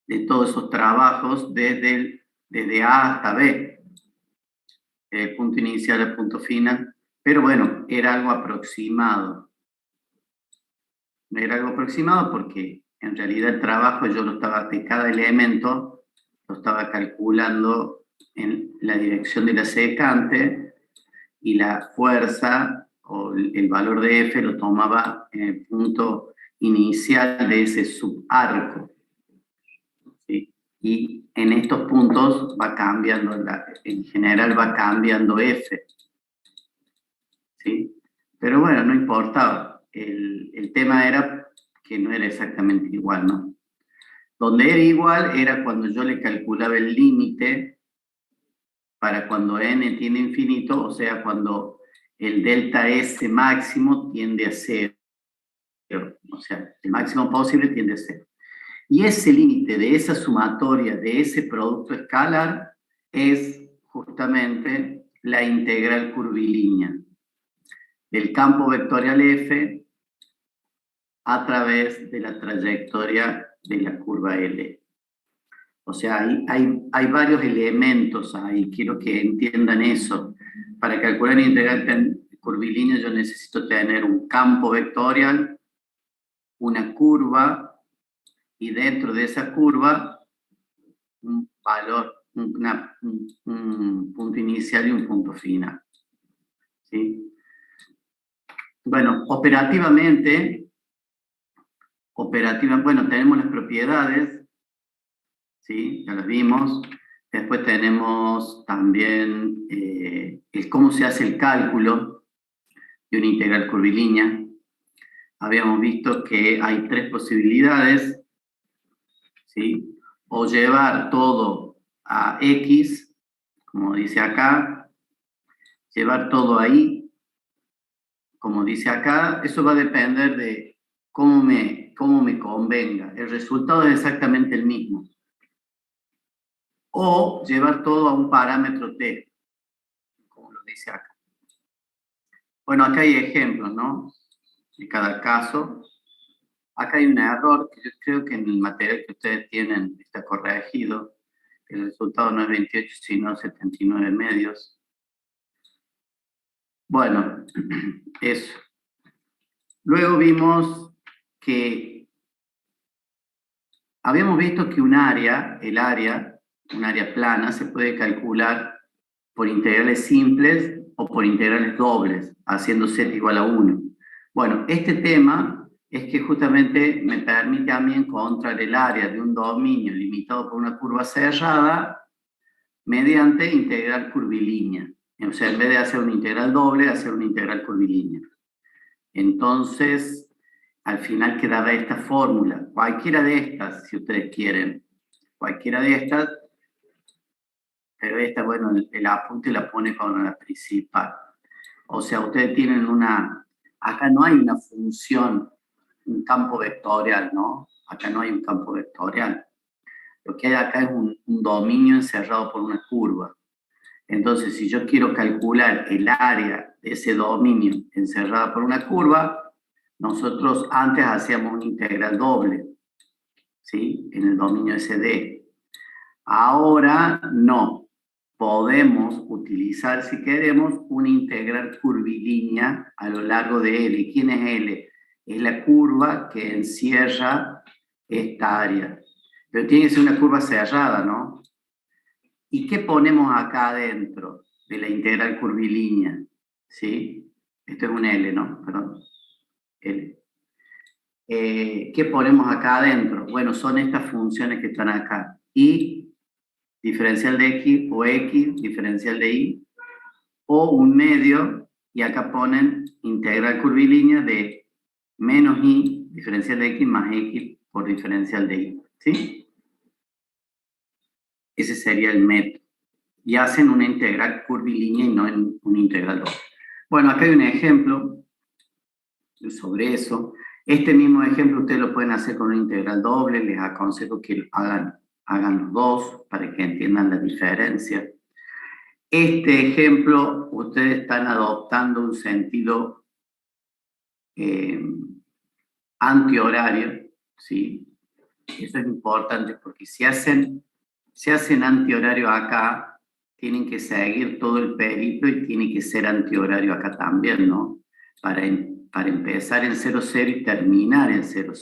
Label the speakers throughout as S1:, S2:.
S1: de todos esos trabajos desde A hasta B, el punto inicial al punto final, pero bueno, era algo aproximado. Era algo aproximado porque en realidad el trabajo yo lo estaba, de cada elemento, lo estaba calculando en la dirección de la secante y la fuerza o el valor de F lo tomaba en el punto inicial de ese subarco. ¿Sí? Y en estos puntos va cambiando, en general va cambiando F. ¿Sí? Pero bueno, no importaba. El tema era que no era exactamente igual, ¿no? Donde era igual era cuando yo le calculaba el límite para cuando n tiende a infinito, o sea, cuando el delta S máximo tiende a cero. O sea, el máximo posible tiende a cero. Y ese límite de esa sumatoria, de ese producto escalar, es justamente la integral curvilínea del campo vectorial F a través de la trayectoria de la curva L. O sea, hay varios elementos ahí, quiero que entiendan eso. Para calcular la integral curvilínea yo necesito tener un campo vectorial, una curva, y dentro de esa curva un valor, un punto inicial y un punto final. ¿Sí? Bueno, operativamente, bueno, tenemos las propiedades, ¿sí? Ya las vimos. Después tenemos también cómo se hace el cálculo de una integral curvilínea. Habíamos visto que hay tres posibilidades, ¿sí? O llevar todo a X, como dice acá, llevar todo ahí, como dice acá, eso va a depender de cómo me convenga. El resultado es exactamente el mismo. O llevar todo a un parámetro t, como lo dice acá. Bueno, acá hay ejemplos, ¿no? De cada caso. Acá hay un error que yo creo que en el material que ustedes tienen está corregido. El resultado no es 28, sino 79 medios. Bueno, eso. Luego vimos que habíamos visto que un área plana, se puede calcular por integrales simples o por integrales dobles, haciendo z igual a 1. Bueno, este tema es que justamente me permite a mí encontrar el área de un dominio limitado por una curva cerrada mediante integral curvilínea. O sea, en vez de hacer una integral doble, hacer una integral curvilínea. Entonces, al final quedaba esta fórmula. Cualquiera de estas, si ustedes quieren, cualquiera de estas, pero esta, bueno, el apunte la pone con la principal. O sea, ustedes tienen acá no hay una función, un campo vectorial, ¿no? Acá no hay un campo vectorial. Lo que hay acá es un dominio encerrado por una curva. Entonces, si yo quiero calcular el área de ese dominio encerrado por una curva, nosotros antes hacíamos una integral doble, ¿sí? En el dominio SD. Ahora no. Podemos utilizar, si queremos, una integral curvilínea a lo largo de L. ¿Quién es L? Es la curva que encierra esta área. Pero tiene que ser una curva cerrada, ¿no? ¿Y qué ponemos acá adentro de la integral curvilínea? ¿Sí? Esto es un L, ¿no? Perdón. L. ¿Qué ponemos acá adentro? Bueno, son estas funciones que están acá. Y diferencial de X o X, diferencial de Y, o un medio, y acá ponen integral curvilínea de menos Y, diferencial de X, más X por diferencial de Y. ¿Sí? Ese sería el método. Y hacen una integral curvilínea y no en una integral doble. Bueno, acá hay un ejemplo sobre eso. Este mismo ejemplo ustedes lo pueden hacer con una integral doble. Les aconsejo que hagan los dos para que entiendan la diferencia. Este ejemplo, ustedes están adoptando un sentido antihorario, ¿sí? Eso es importante porque si hacen antihorario acá, tienen que seguir todo el periplo y tiene que ser antihorario acá también, ¿no? Para empezar en 00 y terminar en 00.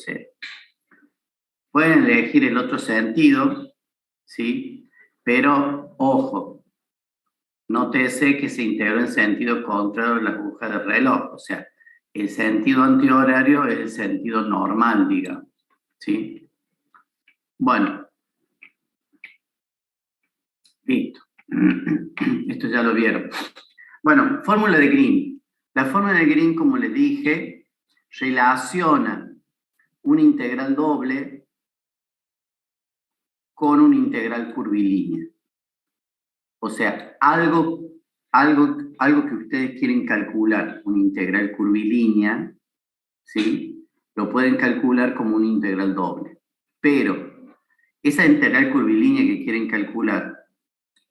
S1: Pueden elegir el otro sentido, ¿sí? Pero, ojo, nótese que se integró en sentido contrario a la aguja del reloj. O sea, el sentido antihorario es el sentido normal, digamos, ¿sí? Bueno, listo. Esto ya lo vieron. Bueno, fórmula de Green. La fórmula de Green, como les dije, relaciona una integral doble con una integral curvilínea. O sea, algo que ustedes quieren calcular, una integral curvilínea, ¿sí? Lo pueden calcular como una integral doble. Pero esa integral curvilínea que quieren calcular,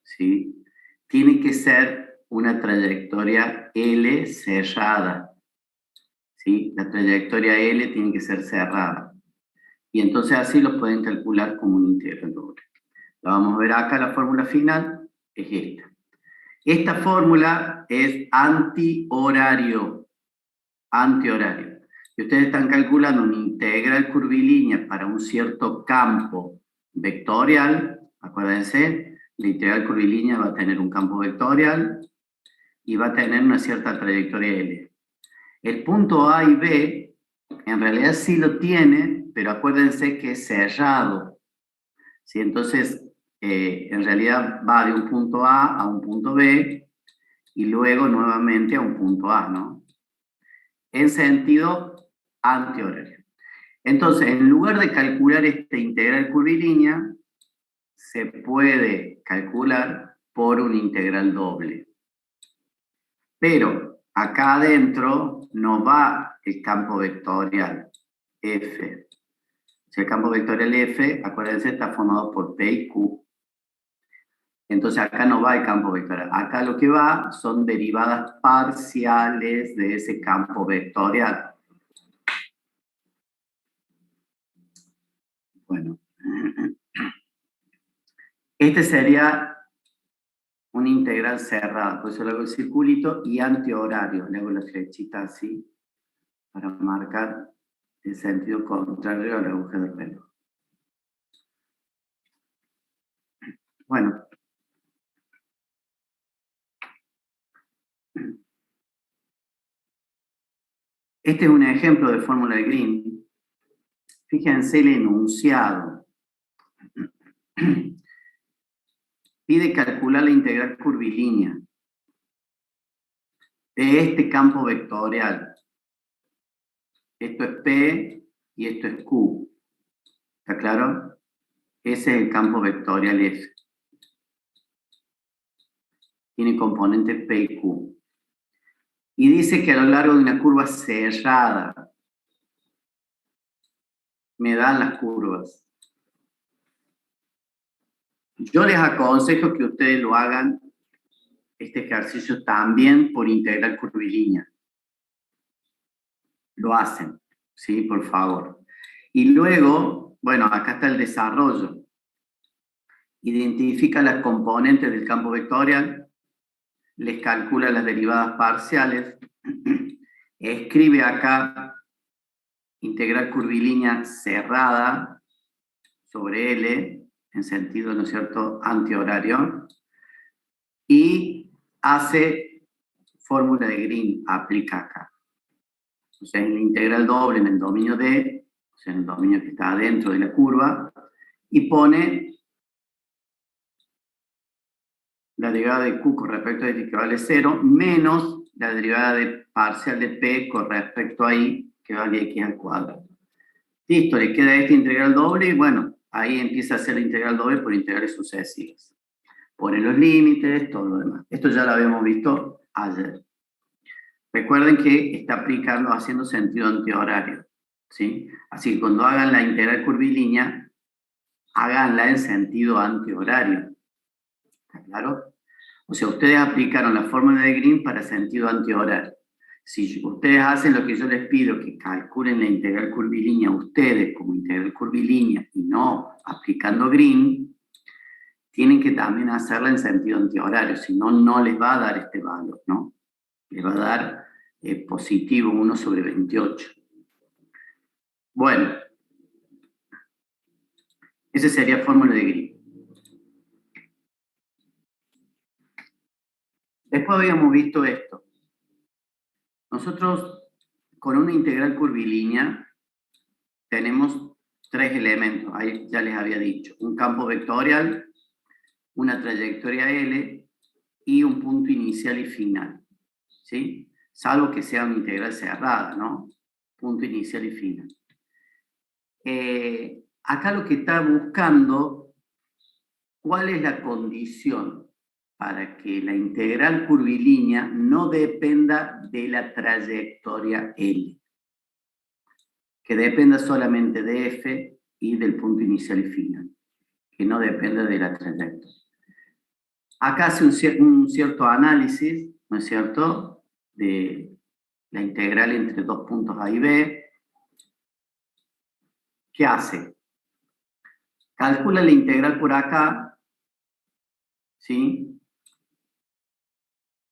S1: ¿sí? Tiene que ser una trayectoria L cerrada, ¿sí? La trayectoria L tiene que ser cerrada. Y entonces así lo pueden calcular como una integral doble. La vamos a ver acá, la fórmula final es esta. Esta fórmula es antihorario. Antihorario. Si ustedes están calculando una integral curvilínea para un cierto campo vectorial, acuérdense, la integral curvilínea va a tener un campo vectorial y va a tener una cierta trayectoria L. El punto A y B, en realidad sí lo tiene, pero acuérdense que es cerrado. ¿Sí? Entonces, en realidad va de un punto A a un punto B y luego nuevamente a un punto A, ¿no? En sentido antihorario. Entonces, en lugar de calcular esta integral curvilínea, se puede calcular por una integral doble. Pero acá adentro no va el campo vectorial F. El campo vectorial F, acuérdense, está formado por P y Q. Entonces acá no va el campo vectorial. Acá lo que va son derivadas parciales de ese campo vectorial. Bueno. Este sería una integral cerrada. Por eso le hago el circulito y antihorario. Le hago la flechita así para marcar el sentido contrario a la aguja del reloj. Bueno. Este es un ejemplo de fórmula de Green. Fíjense el enunciado. Pide calcular la integral curvilínea de este campo vectorial. Esto es P y esto es Q. ¿Está claro? Ese es el campo vectorial F. Tiene componentes P y Q. Y dice que a lo largo de una curva cerrada me dan las curvas. Yo les aconsejo que ustedes lo hagan, este ejercicio también por integral curvilínea. Lo hacen, ¿sí? Por favor. Y luego, bueno, acá está el desarrollo. Identifica las componentes del campo vectorial, les calcula las derivadas parciales, escribe acá integral curvilínea cerrada sobre L, en sentido, ¿no es cierto?, antihorario, y hace fórmula de Green, aplica acá. O sea, en la integral doble en el dominio D, o sea, en el dominio que está adentro de la curva, y pone la derivada de Q con respecto a X que vale 0, menos la derivada de parcial de P con respecto a I, que vale X al cuadrado. Listo, le queda esta integral doble y bueno, ahí empieza a ser la integral doble por integrales sucesivas. Pone los límites, todo lo demás. Esto ya lo habíamos visto ayer. Recuerden que está aplicando, haciendo sentido antihorario, ¿sí? Así que cuando hagan la integral curvilínea, háganla en sentido antihorario. ¿Está claro? O sea, ustedes aplicaron la fórmula de Green para sentido antihorario. si ustedes hacen lo que yo les pido, que calculen la integral curvilínea ustedes como integral curvilínea y no aplicando Green, tienen que también hacerla en sentido antihorario, si no, no les va a dar este valor, ¿no? Les va a dar positivo 1/28. Bueno, esa sería fórmula de Green. Después habíamos visto esto. Nosotros, con una integral curvilínea, tenemos tres elementos, ahí ya les había dicho. Un campo vectorial, una trayectoria L y un punto inicial y final. ¿Sí? Salvo que sea una integral cerrada, ¿no? Punto inicial y final. Acá lo que está buscando, ¿cuál es la condición para que la integral curvilínea no dependa de la trayectoria L? Que dependa solamente de F y del punto inicial y final, que no dependa de la trayectoria. Acá hace un cierto análisis, ¿no es cierto?, de la integral entre dos puntos A y B. ¿Qué hace? Calcula la integral por acá, ¿sí?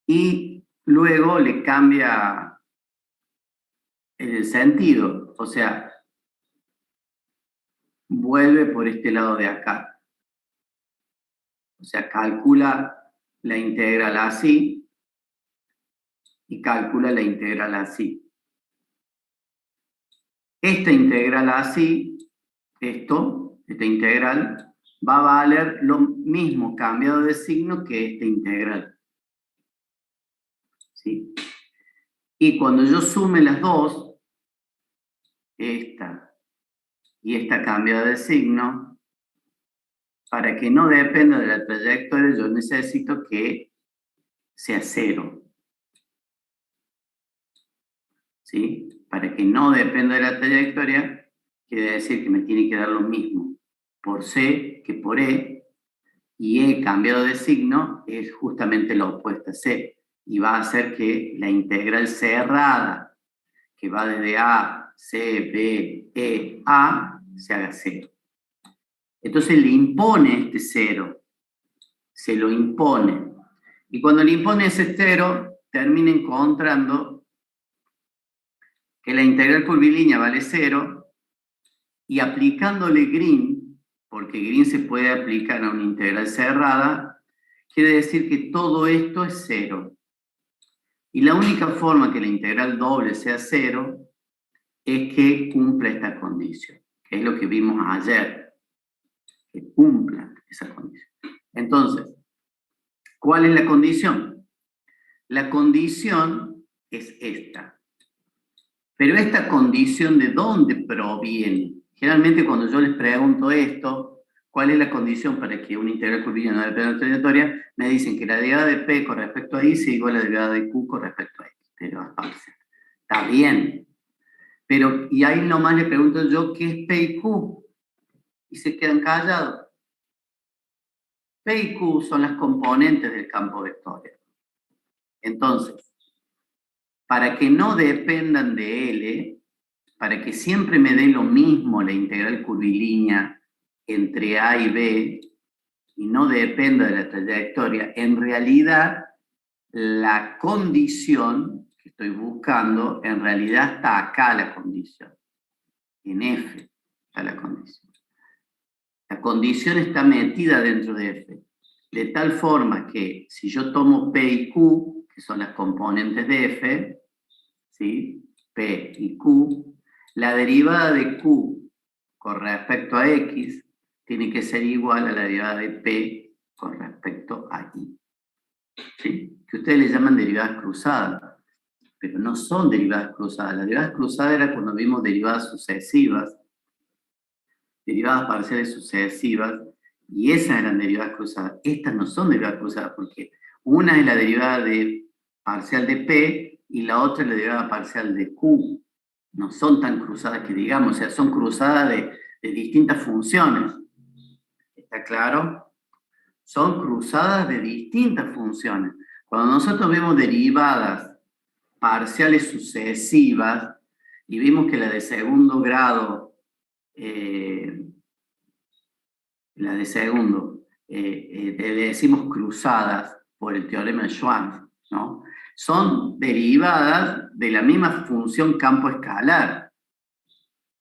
S1: Y luego le cambia el sentido, o sea, vuelve por este lado de acá. O sea, calcula la integral así y calcula la integral así. Esta integral así, esta integral, va a valer lo mismo cambiado de signo que esta integral. ¿Sí? Y cuando yo sume las dos, esta y esta cambiada de signo, para que no dependa de la trayectoria, yo necesito que sea cero. ¿Sí? Para que no dependa de la trayectoria, quiere decir que me tiene que dar lo mismo por C que por E, y E cambiado de signo es justamente la opuesta a C, y va a hacer que la integral cerrada, que va desde A, C, B, E, A, se haga cero. Entonces le impone este cero, se lo impone. Y cuando le impone ese cero, termina encontrando que la integral curvilínea vale cero, y aplicándole Green, porque Green se puede aplicar a una integral cerrada, quiere decir que todo esto es cero. Y la única forma que la integral doble sea cero es que cumpla esta condición, que es lo que vimos ayer, que cumpla esa condición. Entonces, ¿cuál es la condición? La condición es esta. Pero esta condición, ¿de dónde proviene? Generalmente cuando yo les pregunto esto, ¿cuál es la condición para que una integral curvilínea no dependa de la trayectoria? Me dicen que la derivada de P con respecto a I sea igual a la derivada de Q con respecto a X. Pero está bien. Pero, y ahí nomás le pregunto yo, ¿qué es P y Q? Y se quedan callados. P y Q son las componentes del campo vectorial. Entonces, para que no dependan de L, para que siempre me dé lo mismo la integral curvilínea entre A y B, y no dependa de la trayectoria, en realidad la condición que estoy buscando, en realidad está acá la condición. En F está la condición. La condición está metida dentro de F, de tal forma que si yo tomo P y Q, que son las componentes de F, ¿sí? P y Q, la derivada de Q con respecto a X tiene que ser igual a la derivada de P con respecto a Y. ¿Sí? Que ustedes le llaman derivadas cruzadas, pero no son derivadas cruzadas. Las derivadas cruzadas era cuando vimos derivadas sucesivas, derivadas parciales sucesivas, y esas eran derivadas cruzadas. Estas no son derivadas cruzadas porque una es la derivada parcial de P y la otra es la derivada parcial de Q. No son tan cruzadas que digamos, o sea, son cruzadas de distintas funciones. ¿Está claro? Son cruzadas de distintas funciones. Cuando nosotros vemos derivadas parciales sucesivas, y vimos que la de segundo grado, la de segundo, le decimos cruzadas por el teorema de Schwann, ¿no? Son derivadas de la misma función campo escalar.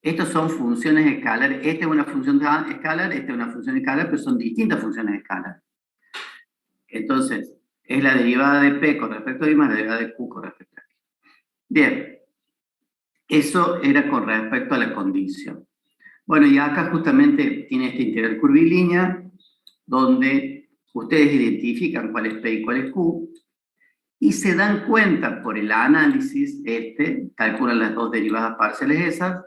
S1: Estas son funciones escalares. Esta es una función escalar, esta es una función escalar, pero son distintas funciones escalares. Entonces, es la derivada de P con respecto a I más la derivada de Q con respecto a I. Bien, eso era con respecto a la condición. Bueno, y acá justamente tiene esta integral curvilínea, donde ustedes identifican cuál es P y cuál es Q, y se dan cuenta por el análisis, calculan las dos derivadas parciales esas,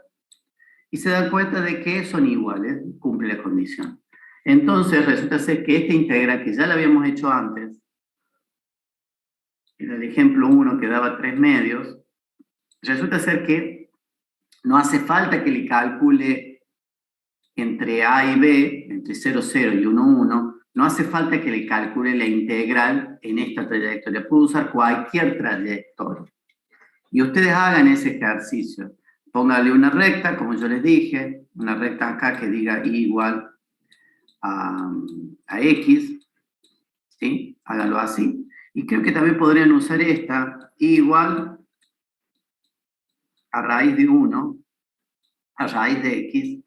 S1: y se dan cuenta de que son iguales, cumple la condición. Entonces resulta ser que esta integral, que ya la habíamos hecho antes, en el ejemplo 1 que daba 3 medios, resulta ser que no hace falta que le calcule entre A y B, entre 0, 0 y 1, 1, no hace falta que le calcule la integral en esta trayectoria, puedo usar cualquier trayectoria. Y ustedes hagan ese ejercicio. Pónganle una recta, como yo les dije, una recta acá que diga I igual a X, ¿sí? Háganlo así. Y creo que también podrían usar esta, I igual a raíz de 1, a raíz de X.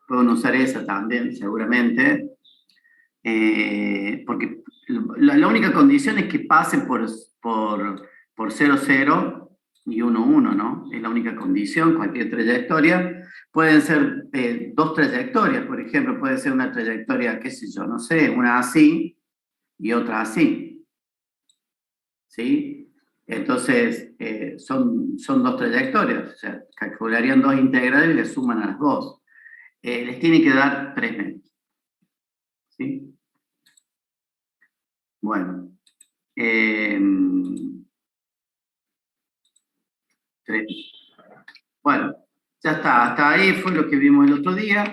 S1: Pueden usar esa también, seguramente. Porque la única condición es que pasen por 0, 0 y 1, 1, ¿no? Es la única condición, cualquier trayectoria. Pueden ser dos trayectorias, por ejemplo, puede ser una trayectoria, qué sé yo, no sé, una así y otra así. ¿Sí? Entonces, son dos trayectorias, o sea, calcularían dos integrales y le suman a las dos. Les tiene que dar 3 medios. ¿Sí? Bueno. Bueno, ya está. Hasta ahí fue lo que vimos el otro día.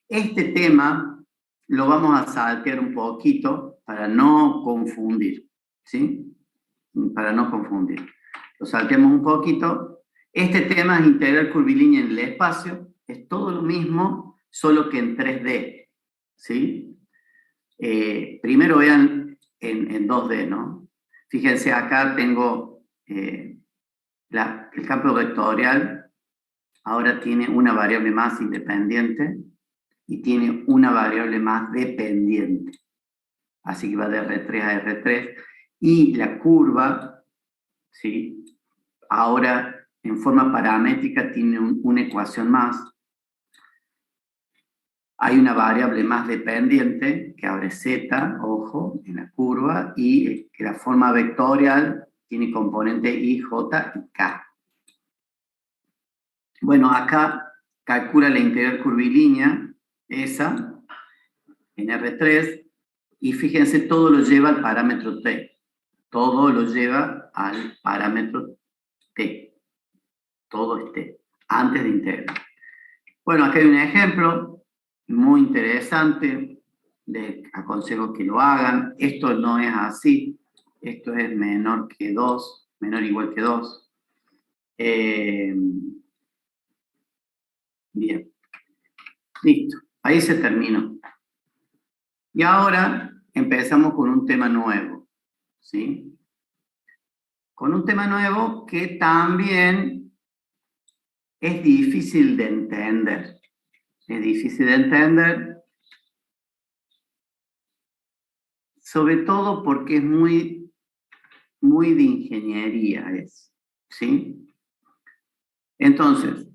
S1: Este tema lo vamos a saltear un poquito para no confundir. ¿Sí? Para no confundir. Lo salteamos un poquito. Este tema es integral curvilínea en el espacio. Es todo lo mismo, solo que en 3D. ¿Sí? Primero vean en 2D, ¿no? Fíjense, acá tengo el campo vectorial, ahora tiene una variable más independiente y tiene una variable más dependiente. Así que va de R3 a R3. Y la curva, ¿sí? Ahora en forma paramétrica tiene una ecuación más. Hay una variable más dependiente, que ahora es z, ojo, en la curva, y que la forma vectorial tiene componente i, j y k. Bueno, acá calcula la integral curvilínea, esa, en R3, y fíjense, todo lo lleva al parámetro t. Todo lo lleva al parámetro t. Todo es t, antes de integrar. Bueno, acá hay un ejemplo muy interesante, les aconsejo que lo hagan. Esto no es así, esto es menor que 2, menor o igual que 2. Bien, listo, ahí se terminó. Y ahora empezamos con un tema nuevo, ¿sí? Con un tema nuevo que también es difícil de entender. Es difícil de entender, sobre todo porque es muy de ingeniería, ¿sí? Entonces,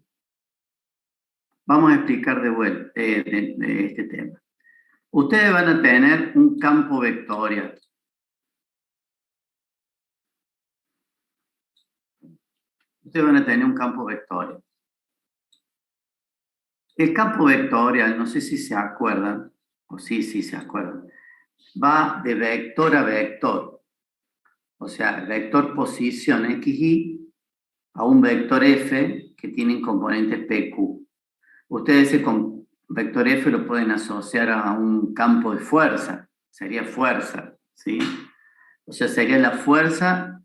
S1: vamos a explicar de vuelta de este tema. Ustedes van a tener un campo vectorial. Ustedes van a tener un campo vectorial. El campo vectorial, no sé si se acuerdan, o sí se acuerdan, va de vector a vector. O sea, el vector posición xy a un vector f que tiene componentes pq. Ustedes ese vector f lo pueden asociar a un campo de fuerza, sería fuerza, ¿sí? O sea, sería la fuerza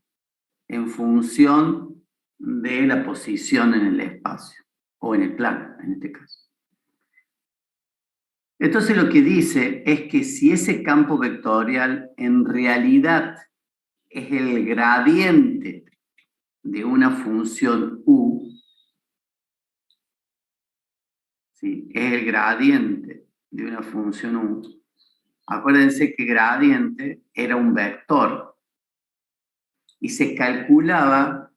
S1: en función de la posición en el espacio, o en el plano, en este caso. Entonces lo que dice es que si ese campo vectorial en realidad es el gradiente de una función u, ¿sí? Es el gradiente de una función u. Acuérdense que gradiente era un vector y se calculaba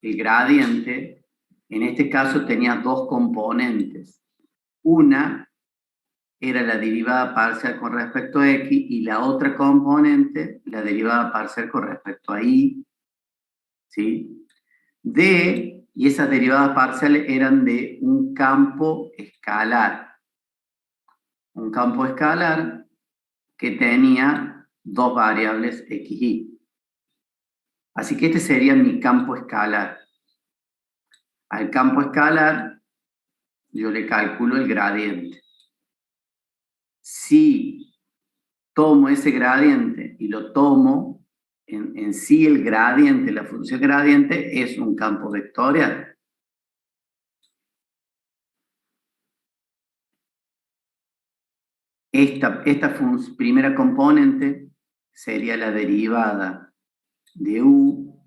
S1: el gradiente, en este caso tenía dos componentes. Una era la derivada parcial con respecto a x y la otra componente, la derivada parcial con respecto a y, ¿sí? Y esas derivadas parciales eran de un campo escalar. Un campo escalar que tenía dos variables x, y. Así que este sería mi campo escalar. Al campo escalar yo le calculo el gradiente. Si tomo ese gradiente y lo tomo, en sí el gradiente, la función gradiente es un campo vectorial. Esta primera componente sería la derivada de u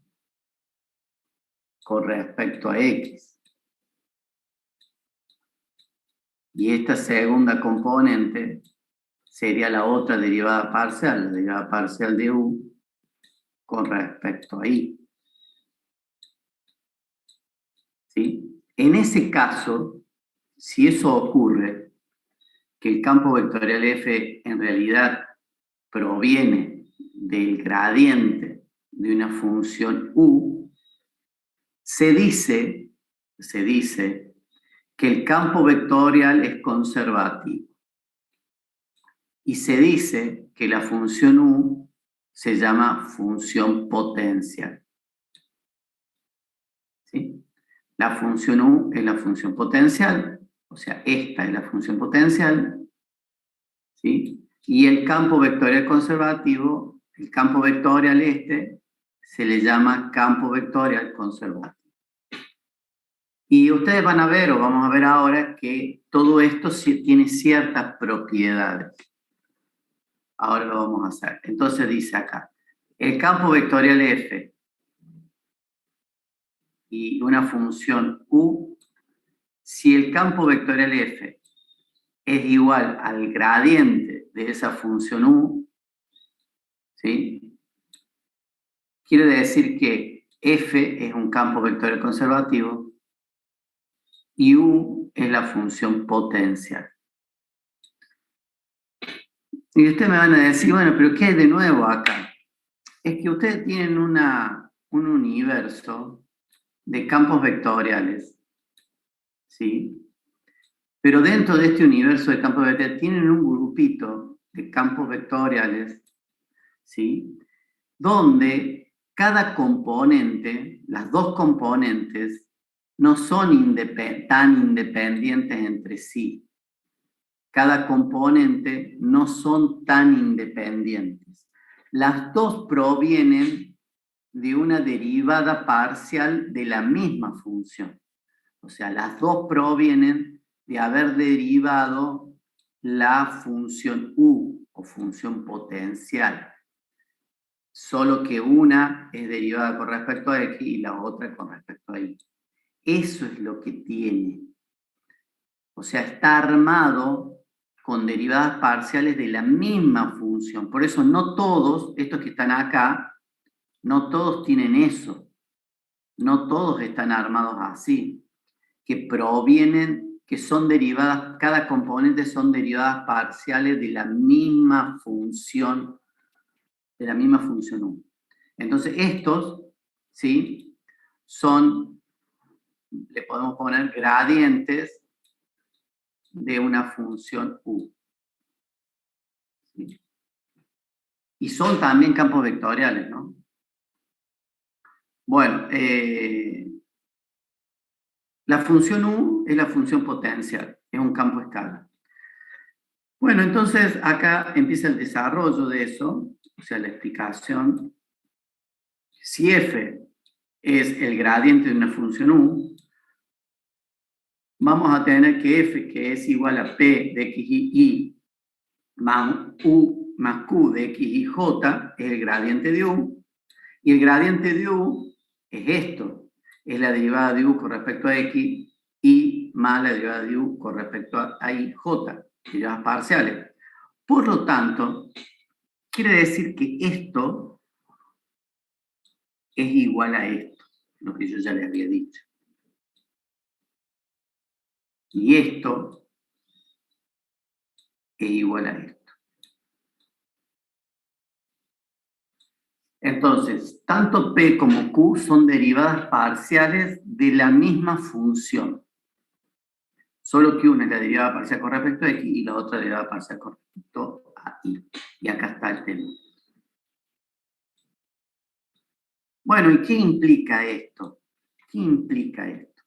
S1: con respecto a x. Y esta segunda componente sería la otra derivada parcial, la derivada parcial de u con respecto a y. ¿Sí? En ese caso, si eso ocurre, que el campo vectorial f en realidad proviene del gradiente de una función u, se dice que el campo vectorial es conservativo. Y se dice que la función u se llama función potencial. ¿Sí? La función u es la función potencial, o sea, esta es la función potencial, ¿sí? Y el campo vectorial conservativo, el campo vectorial se le llama campo vectorial conservativo. Y ustedes van a ver, o vamos a ver ahora, que todo esto tiene ciertas propiedades. Ahora lo vamos a hacer. Entonces dice acá, el campo vectorial f y una función u, si el campo vectorial f es igual al gradiente de esa función u, ¿sí? Quiere decir que f es un campo vectorial conservativo y u es la función potencial. Y ustedes me van a decir, bueno, pero ¿qué hay de nuevo acá? Es que ustedes tienen un universo de campos vectoriales, ¿sí? Pero dentro de este universo de campos vectoriales tienen un grupito de campos vectoriales, ¿sí? Donde cada componente, las dos componentes, no son tan independientes entre sí. Cada componente no son tan independientes. Las dos provienen de una derivada parcial de la misma función. O sea, las dos provienen de haber derivado la función u o función potencial. Solo que una es derivada con respecto a x y la otra con respecto a y. Eso es lo que tiene. O sea, está armado con derivadas parciales de la misma función. Por eso no todos, estos que están acá, no todos tienen eso. No todos están armados así. Que provienen, que son derivadas, cada componente son derivadas parciales de la misma función, u. Entonces estos, ¿sí? Le podemos poner gradientes de una función u. ¿Sí? Y son también campos vectoriales, ¿no? Bueno, la función u es la función potencial, es un campo escalar. Bueno, entonces acá empieza el desarrollo de eso, o sea, la explicación. Si f es el gradiente de una función u, vamos a tener que f, que es igual a p de x y y, más u más q de x y j, es el gradiente de u, y el gradiente de u es esto, es la derivada de u con respecto a x, y más la derivada de u con respecto a y, j, derivadas parciales. Por lo tanto, quiere decir que esto es igual a esto, lo que yo ya les había dicho. Y esto es igual a esto. Entonces, tanto P como Q son derivadas parciales de la misma función. Solo que una es la derivada parcial con respecto a X y la otra derivada parcial con respecto a Y. Y acá está el tema. Bueno, ¿y qué implica esto? ¿Qué implica esto?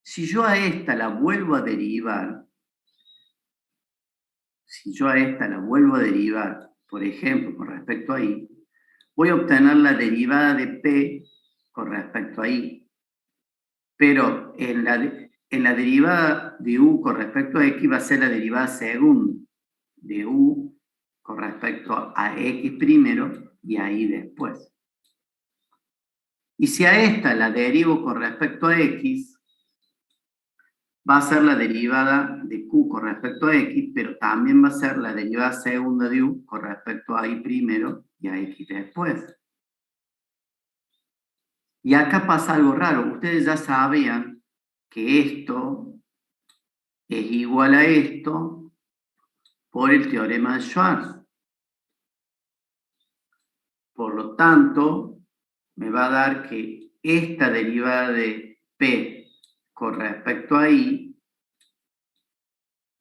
S1: Si yo a esta la vuelvo a derivar, por ejemplo, con respecto a Y, voy a obtener la derivada de P con respecto a Y. Pero en la derivada de U con respecto a X va a ser la derivada segunda de U con respecto a X primero y a Y después. Y si a esta la derivo con respecto a X, va a ser la derivada de Q con respecto a X, pero también va a ser la derivada segunda de U con respecto a Y primero y a X después. Y acá pasa algo raro. Ustedes ya sabían que esto es igual a esto por el teorema de Schwarz. Por lo tanto, me va a dar que esta derivada de P con respecto a Y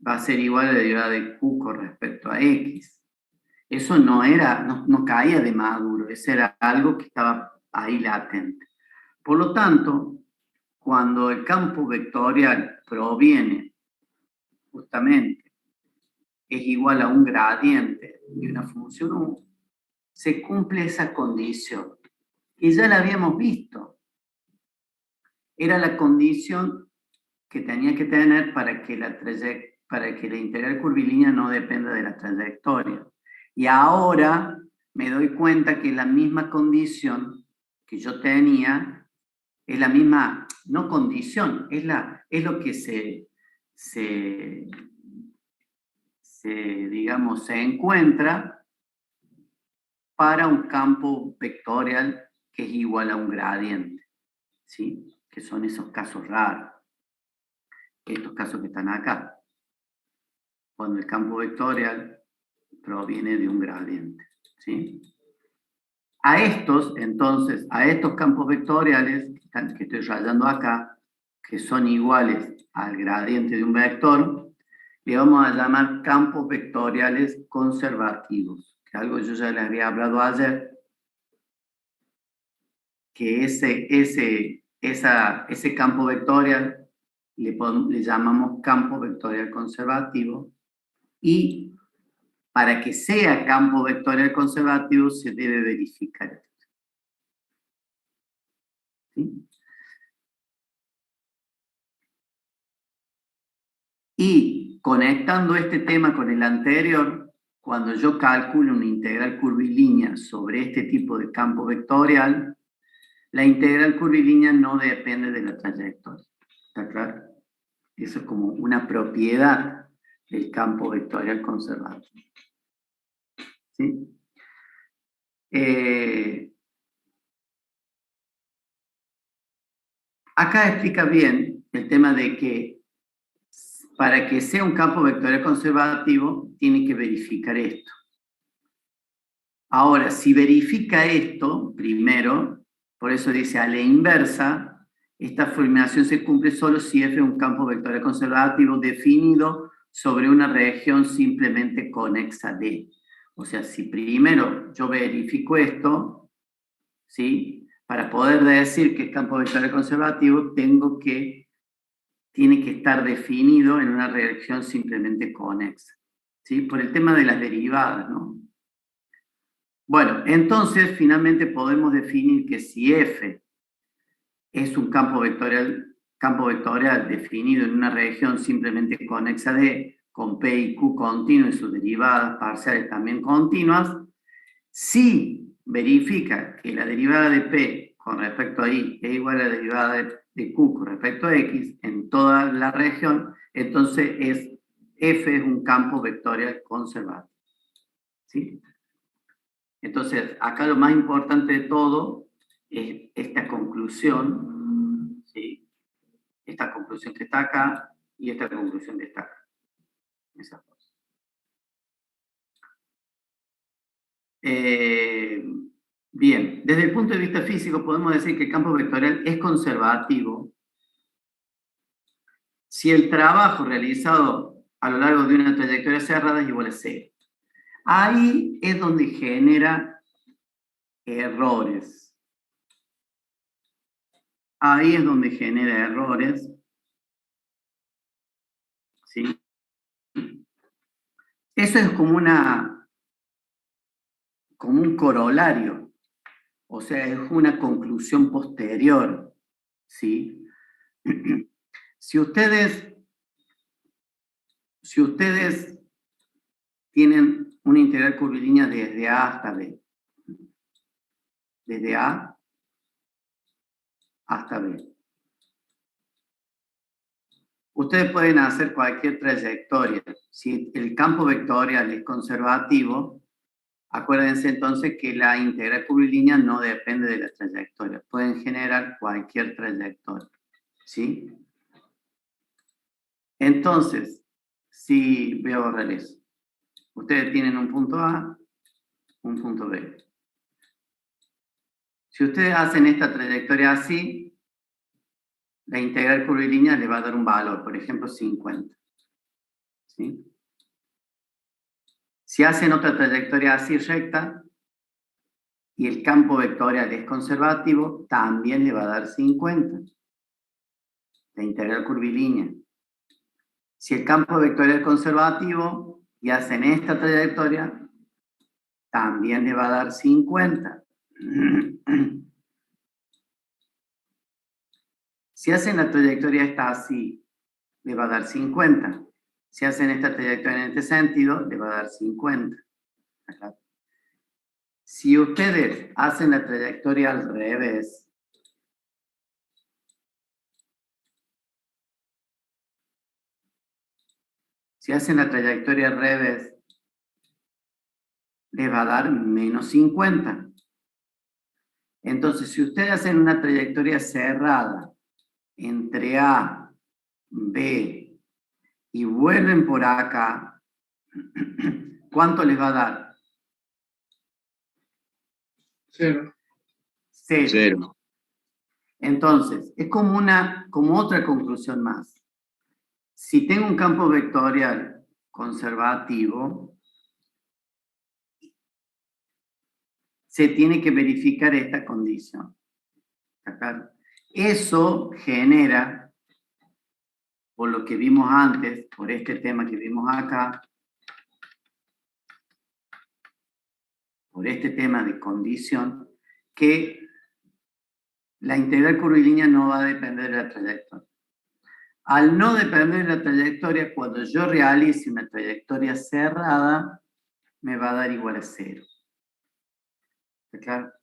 S1: va a ser igual a la derivada de Q con respecto a X. Eso no caía de maduro, eso era algo que estaba ahí latente. Por lo tanto, cuando el campo vectorial proviene justamente, es igual a un gradiente de una función U, se cumple esa condición, que ya la habíamos visto. Era la condición que tenía que tener para que la integral curvilínea no dependa de la trayectoria. Y ahora me doy cuenta que la misma condición que yo tenía es la misma, no condición, es lo que digamos, se encuentra para un campo vectorial que es igual a un gradiente, ¿sí? Que son esos casos raros, estos casos que están acá, cuando el campo vectorial proviene de un gradiente, ¿sí? A estos, entonces, a estos campos vectoriales que estoy rayando acá, que son iguales al gradiente de un vector, le vamos a llamar campos vectoriales conservativos, que algo yo ya les había hablado ayer, que ese campo vectorial le llamamos campo vectorial conservativo, y para que sea campo vectorial conservativo se debe verificar esto. ¿Sí? Y conectando este tema con el anterior, cuando yo calculo una integral curvilínea sobre este tipo de campo vectorial, la integral curvilínea no depende de la trayectoria. ¿Está claro? Eso es como una propiedad del campo vectorial conservativo. ¿Sí? Acá explica bien el tema de que para que sea un campo vectorial conservativo tiene que verificar esto. Ahora, si verifica esto primero, por eso dice a la inversa, esta afirmación se cumple solo si F es un campo vectorial conservativo definido sobre una región simplemente conexa D. O sea, si primero yo verifico esto, ¿sí? Para poder decir que es campo vectorial conservativo, tiene que estar definido en una región simplemente conexa, ¿sí? Por el tema de las derivadas, ¿no? Bueno, entonces finalmente podemos definir que si F es un campo vectorial definido en una región simplemente conexa D, con P y Q continuos y sus derivadas parciales también continuas, si verifica que la derivada de P con respecto a I es igual a la derivada de Q con respecto a X en toda la región, entonces F es un campo vectorial conservado. ¿Sí? Entonces, acá lo más importante de todo es esta conclusión, ¿sí? Esta conclusión que está acá y esta conclusión que está acá. Esas dos. Bien, desde el punto de vista físico podemos decir que el campo vectorial es conservativo si el trabajo realizado a lo largo de una trayectoria cerrada es igual a 0. Ahí es donde genera errores. Ahí es donde genera errores. ¿Sí? Eso es como un corolario, o sea, es una conclusión posterior, ¿sí? Si ustedes tienen una integral curvilínea desde A hasta B, desde A hasta B, ustedes pueden hacer cualquier trayectoria. Si el campo vectorial es conservativo, acuérdense entonces que la integral curvilínea no depende de la trayectoria. Pueden generar cualquier trayectoria, ¿sí? Entonces, si voy a borrar eso. Ustedes tienen un punto A, un punto B. Si ustedes hacen esta trayectoria así, la integral curvilínea le va a dar un valor, por ejemplo, 50. ¿Sí? Si hacen otra trayectoria así recta, y el campo vectorial es conservativo, también le va a dar 50. La integral curvilínea. Si el campo vectorial es conservativo y hacen esta trayectoria, también le va a dar 50. Si hacen la trayectoria esta así, le va a dar 50. Si hacen esta trayectoria en este sentido, le va a dar 50. Si ustedes hacen la trayectoria al revés, les va a dar menos 50. Entonces, si ustedes hacen una trayectoria cerrada entre A, B y vuelven por acá, ¿cuánto les va a dar?
S2: 0.
S1: 0. Entonces, es como otra conclusión más. Si tengo un campo vectorial conservativo, se tiene que verificar esta condición. ¿Acá? Eso genera, por lo que vimos antes, por este tema que vimos acá, por este tema de condición, que la integral curvilínea no va a depender de la trayectoria. Al no depender de la trayectoria, cuando yo realice una trayectoria cerrada, me va a dar igual a 0. ¿Está claro?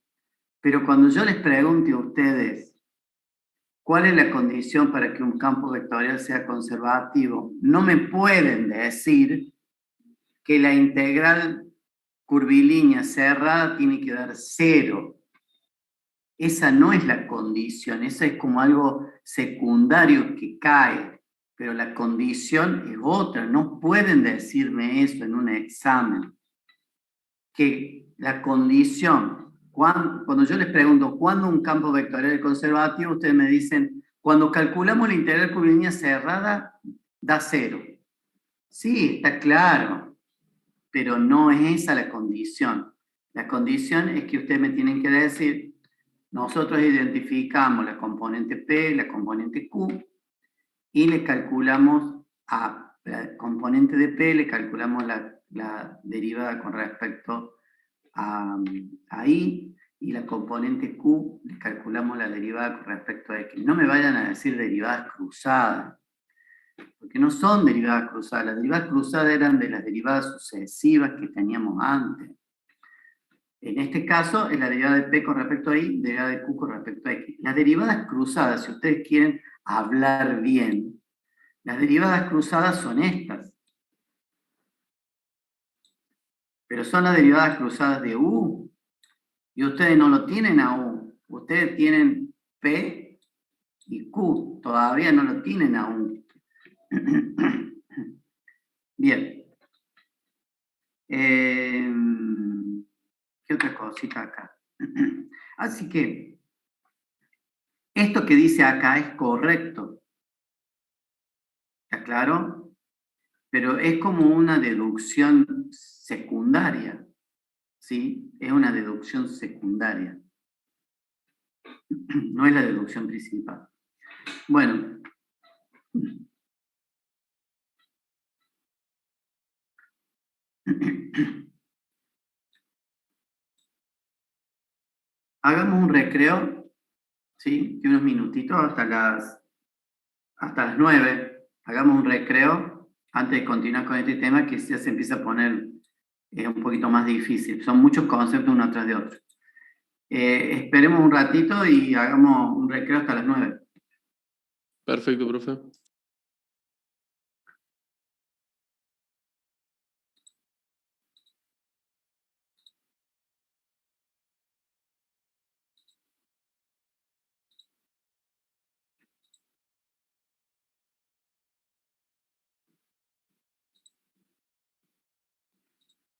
S1: Pero cuando yo les pregunte a ustedes cuál es la condición para que un campo vectorial sea conservativo, no me pueden decir que la integral curvilínea cerrada tiene que dar 0. Esa no es la condición, esa es como algo secundario que cae, pero la condición es otra. No pueden decirme eso en un examen, que la condición, cuando yo les pregunto ¿cuándo un campo vectorial es conservativo? Ustedes me dicen, cuando calculamos la integral curvilínea cerrada, da 0. Sí, está claro, pero no es esa la condición. La condición es que ustedes me tienen que decir, nosotros identificamos la componente P, la componente Q, y le calculamos a la componente de P, le calculamos la derivada con respecto a I, y la componente Q le calculamos la derivada con respecto a X. No me vayan a decir derivadas cruzadas, porque no son derivadas cruzadas. Las derivadas cruzadas eran de las derivadas sucesivas que teníamos antes. En este caso, es la derivada de P con respecto a Y, derivada de Q con respecto a X. Las derivadas cruzadas, si ustedes quieren hablar bien, las derivadas cruzadas son estas. Pero son las derivadas cruzadas de U. Y ustedes no lo tienen a U. Ustedes tienen P y Q. Todavía no lo tienen a U. Bien. ¿Qué otra cosita acá? Así que, esto que dice acá es correcto. ¿Está claro? Pero es como una deducción secundaria. ¿Sí? Es una deducción secundaria. No es la deducción principal. Bueno. Hagamos un recreo, ¿sí? De unos minutitos hasta las 9. Hagamos un recreo antes de continuar con este tema que ya se empieza a poner un poquito más difícil. Son muchos conceptos uno tras de otro. Esperemos un ratito y hagamos un recreo hasta las 9.
S2: Perfecto, profe.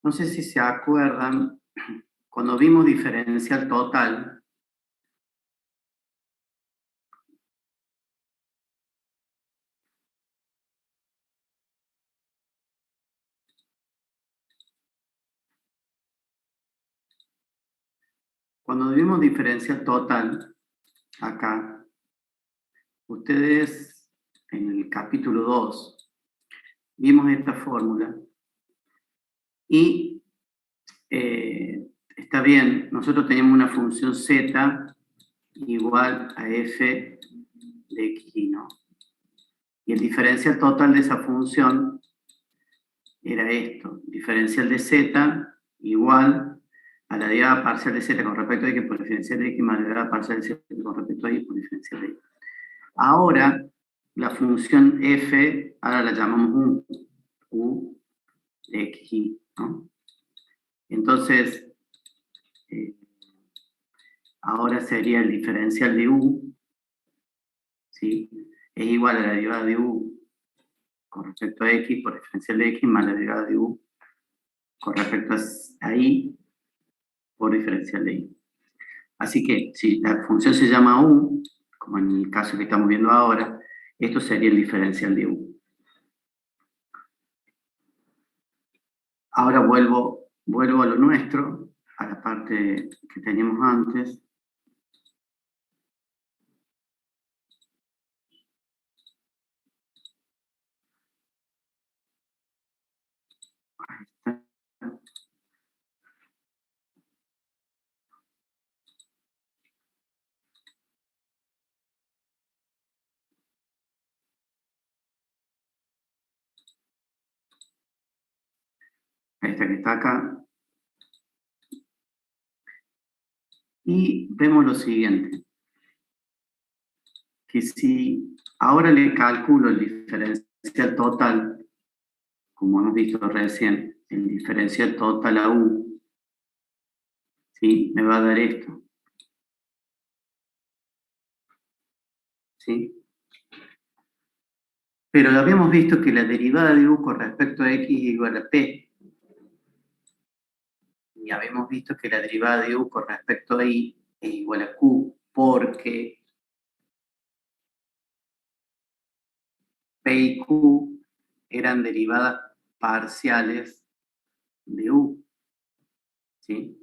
S1: No sé si se acuerdan, cuando vimos diferencial total, acá, ustedes en el capítulo 2 vimos esta fórmula y está bien, nosotros teníamos una función z igual a f de x, ¿no? Y el diferencial total de esa función era esto, diferencial de z igual a la derivada parcial de z con respecto a x por diferencial de x más la derivada parcial de z con respecto a y por diferencial de y. Ahora, la función f, ahora la llamamos u de x, ¿no? Entonces, ahora sería el diferencial de u, ¿sí? Es igual a la derivada de u con respecto a x por diferencial de x más la derivada de u con respecto a y por diferencial de y. Así que si la función se llama u, como en el caso que estamos viendo ahora, esto sería el diferencial de u. Ahora vuelvo a lo nuestro, a la parte que teníamos antes. Ahí está. Esta que está acá. Y vemos lo siguiente, que si ahora le calculo el diferencial total, como hemos visto recién, el diferencial total a u, ¿sí? Me va a dar esto. ¿Sí? Pero habíamos visto que la derivada de u con respecto a x es igual a p. Y habíamos visto que la derivada de u con respecto a y es igual a q, porque p y q eran derivadas parciales de u. ¿Sí?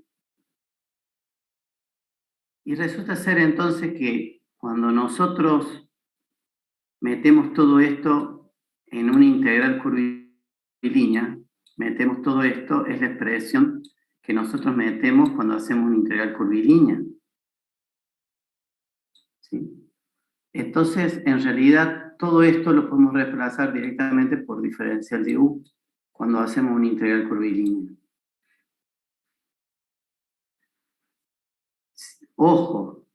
S1: Y resulta ser entonces que cuando nosotros metemos todo esto en una integral curvilínea, metemos todo esto, es la expresión que nosotros metemos cuando hacemos una integral curvilínea. ¿Sí? Entonces, en realidad, todo esto lo podemos reemplazar directamente por diferencial de u cuando hacemos una integral curvilínea. Ojo,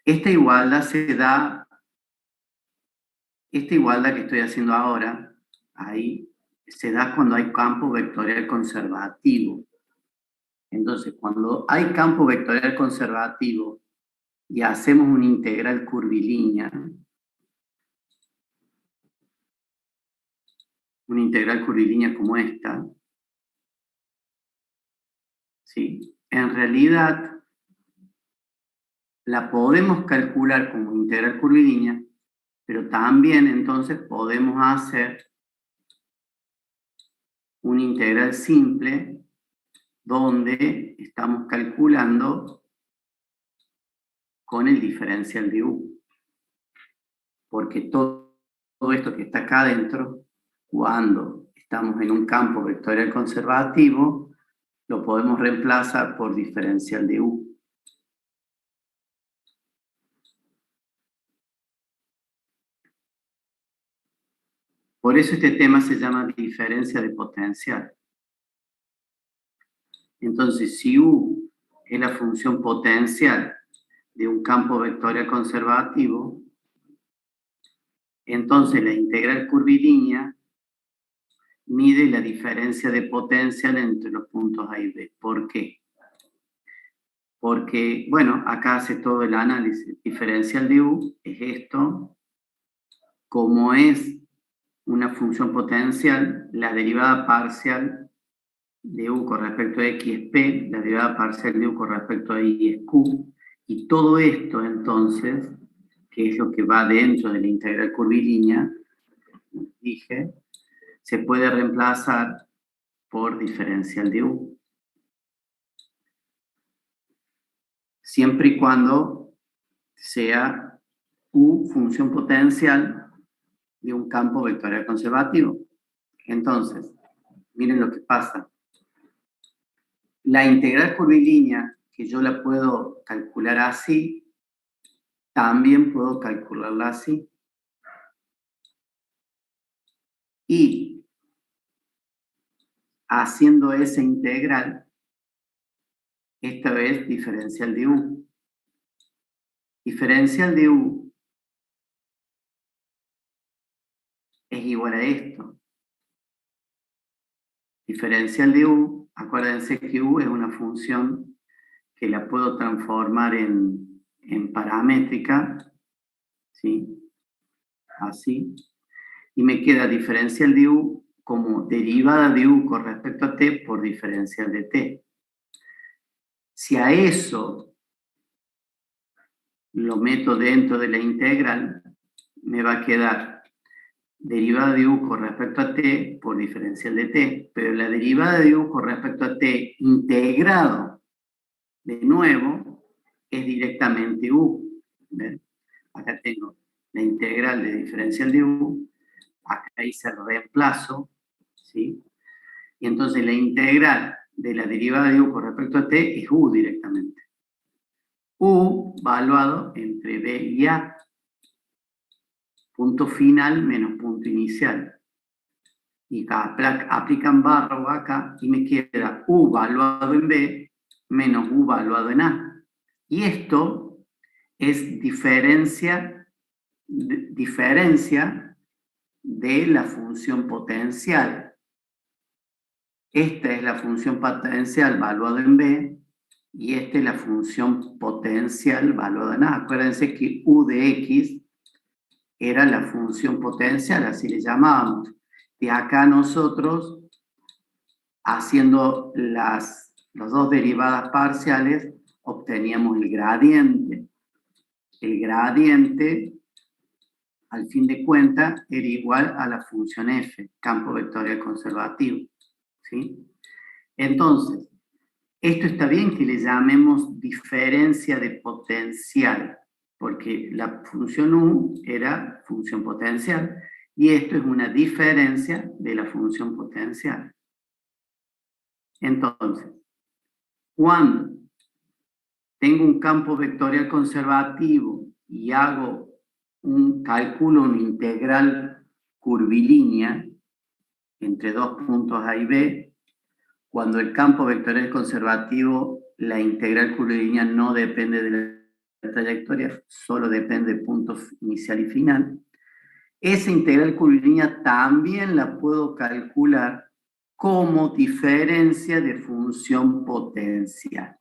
S1: esta igualdad se da, esta igualdad que estoy haciendo ahora, ahí, se da cuando hay campo vectorial conservativo. Entonces, cuando hay campo vectorial conservativo y hacemos una integral curvilínea, como esta, ¿sí? En realidad, la podemos calcular como integral curvilínea, pero también entonces podemos hacer una integral simple donde estamos calculando con el diferencial de u. Porque todo esto que está acá adentro, cuando estamos en un campo vectorial conservativo, lo podemos reemplazar por diferencial de u. Por eso este tema se llama diferencia de potencial. Entonces, si u es la función potencial de un campo vectorial conservativo, entonces la integral curvilínea mide la diferencia de potencial entre los puntos A y B. ¿Por qué? Porque, bueno, acá hace todo el análisis. Diferencial de u es esto. Como es una función potencial, la derivada parcial de u con respecto a x es p, la derivada parcial de u con respecto a y es q, y todo esto, entonces, que es lo que va dentro de la integral curvilínea, como dije, se puede reemplazar por diferencial de u. Siempre y cuando sea u función potencial de un campo vectorial conservativo. Entonces, miren lo que pasa. La integral curvilínea, que yo la puedo calcular así, también puedo calcularla así. Y haciendo esa integral, esta vez diferencial de u. Diferencial de u es igual a esto. Diferencial de u, acuérdense que u es una función que la puedo transformar en paramétrica, ¿sí? Así. Y me queda diferencial de u como derivada de u con respecto a t por diferencial de t. Si a eso lo meto dentro de la integral, me va a quedar derivada de u con respecto a t por diferencial de t, pero la derivada de u con respecto a t integrado de nuevo es directamente u. ¿Ven? Acá tengo la integral de diferencial de u, acá hice el reemplazo, ¿sí? Y entonces la integral de la derivada de u con respecto a t es u directamente. U valuado entre b y a. Punto final menos punto inicial. Y aplican barra acá y me queda u valuado en b menos u valuado en a. Y esto es diferencia de la función potencial. Esta es la función potencial valuada en b y esta es la función potencial valuada en a. Acuérdense que u de x era la función potencial, así le llamábamos. De acá nosotros, haciendo las dos derivadas parciales, obteníamos el gradiente. El gradiente, al fin de cuentas, era igual a la función f, campo vectorial conservativo. ¿Sí? Entonces, esto está bien que le llamemos diferencia de potencial, porque la función u era función potencial, y esto es una diferencia de la función potencial. Entonces, Cuando tengo un campo vectorial conservativo y calculo una integral curvilínea entre dos puntos A y B, cuando el campo vectorial es conservativo, la integral curvilínea no depende de la trayectoria, solo depende del punto inicial y final. Esa integral curvilínea también la puedo calcular como diferencia de función potencial.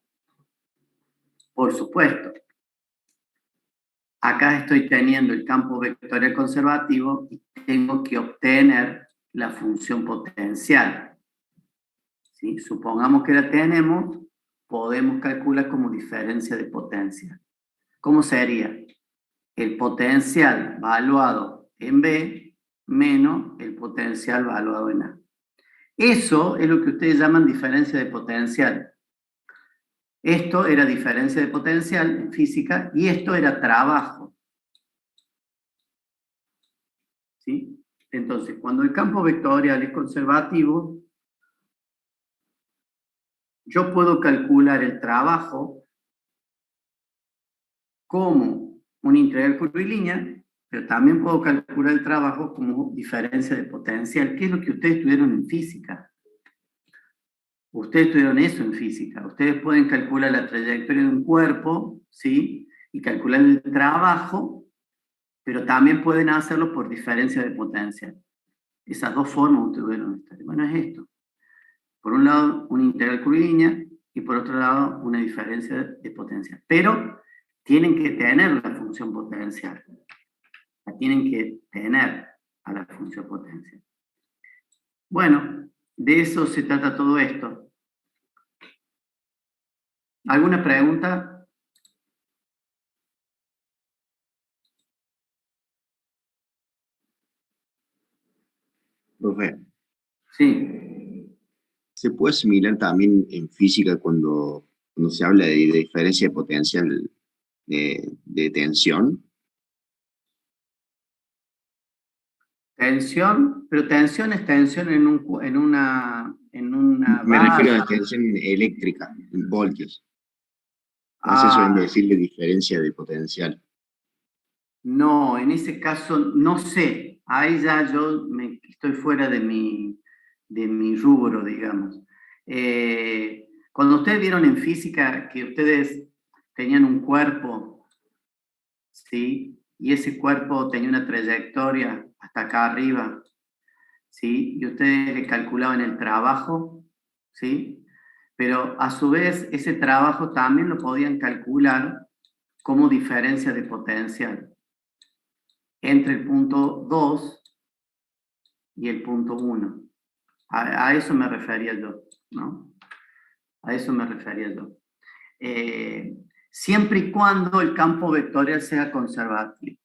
S1: Por supuesto, acá estoy teniendo el campo vectorial conservativo y tengo que obtener la función potencial. ¿Sí? Supongamos que la tenemos, podemos calcular como diferencia de potencia. ¿Cómo sería? El potencial valuado en B menos el potencial valuado en A. Eso es lo que ustedes llaman diferencia de potencial. Esto era diferencia de potencial en física y esto era trabajo. ¿Sí? Entonces, cuando el campo vectorial es conservativo, yo puedo calcular el trabajo como una integral curvilínea, pero también puedo calcular el trabajo como diferencia de potencial, que es lo que ustedes estudiaron en física. Ustedes estudiaron eso en física. Ustedes pueden calcular la trayectoria de un cuerpo, ¿sí? Y calcular el trabajo, pero también pueden hacerlo por diferencia de potencia. Esas dos formas ustedes tuvieron. Bueno, es esto. Por un lado, una integral curvilínea y por otro lado, una diferencia de potencia. Pero tienen que tener la función potencial. La tienen que tener a la función potencial. Bueno, de eso se trata todo esto. ¿Alguna pregunta?
S3: Profe,
S1: Sí.
S3: ¿se puede asimilar también en física cuando se habla de diferencia de potencial de tensión?
S1: Tensión, pero tensión es tensión en una
S3: Me refiero a la
S1: barra.
S3: tensión eléctrica, en voltios. No sé eso en
S1: Ah,
S3: decirle diferencia de potencial.
S1: no, en ese caso no sé. Ahí ya yo estoy fuera de mi rubro, digamos. Cuando ustedes vieron en física que ustedes tenían un cuerpo, ¿sí? Y ese cuerpo tenía una trayectoria hasta acá arriba, ¿sí? Y ustedes le calculaban el trabajo, ¿sí? Pero a su vez ese trabajo también lo podían calcular como diferencia de potencial entre el punto 2 y el punto 1. A eso me refería yo, ¿no? A eso me refería yo. Siempre y cuando el campo vectorial sea conservativo.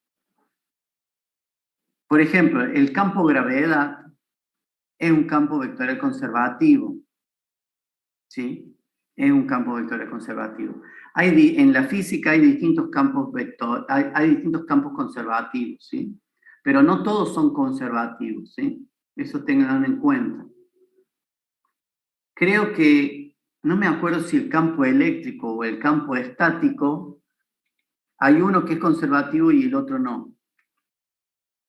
S1: Por ejemplo, el campo gravedad es un campo vectorial conservativo, ¿sí? Es un campo vectorial conservativo. En la física hay distintos campos hay distintos campos conservativos, ¿sí? Pero no todos son conservativos, ¿sí? Eso tengan en cuenta. Creo que, no me acuerdo si el campo eléctrico o el campo estático, hay uno que es conservativo y el otro no.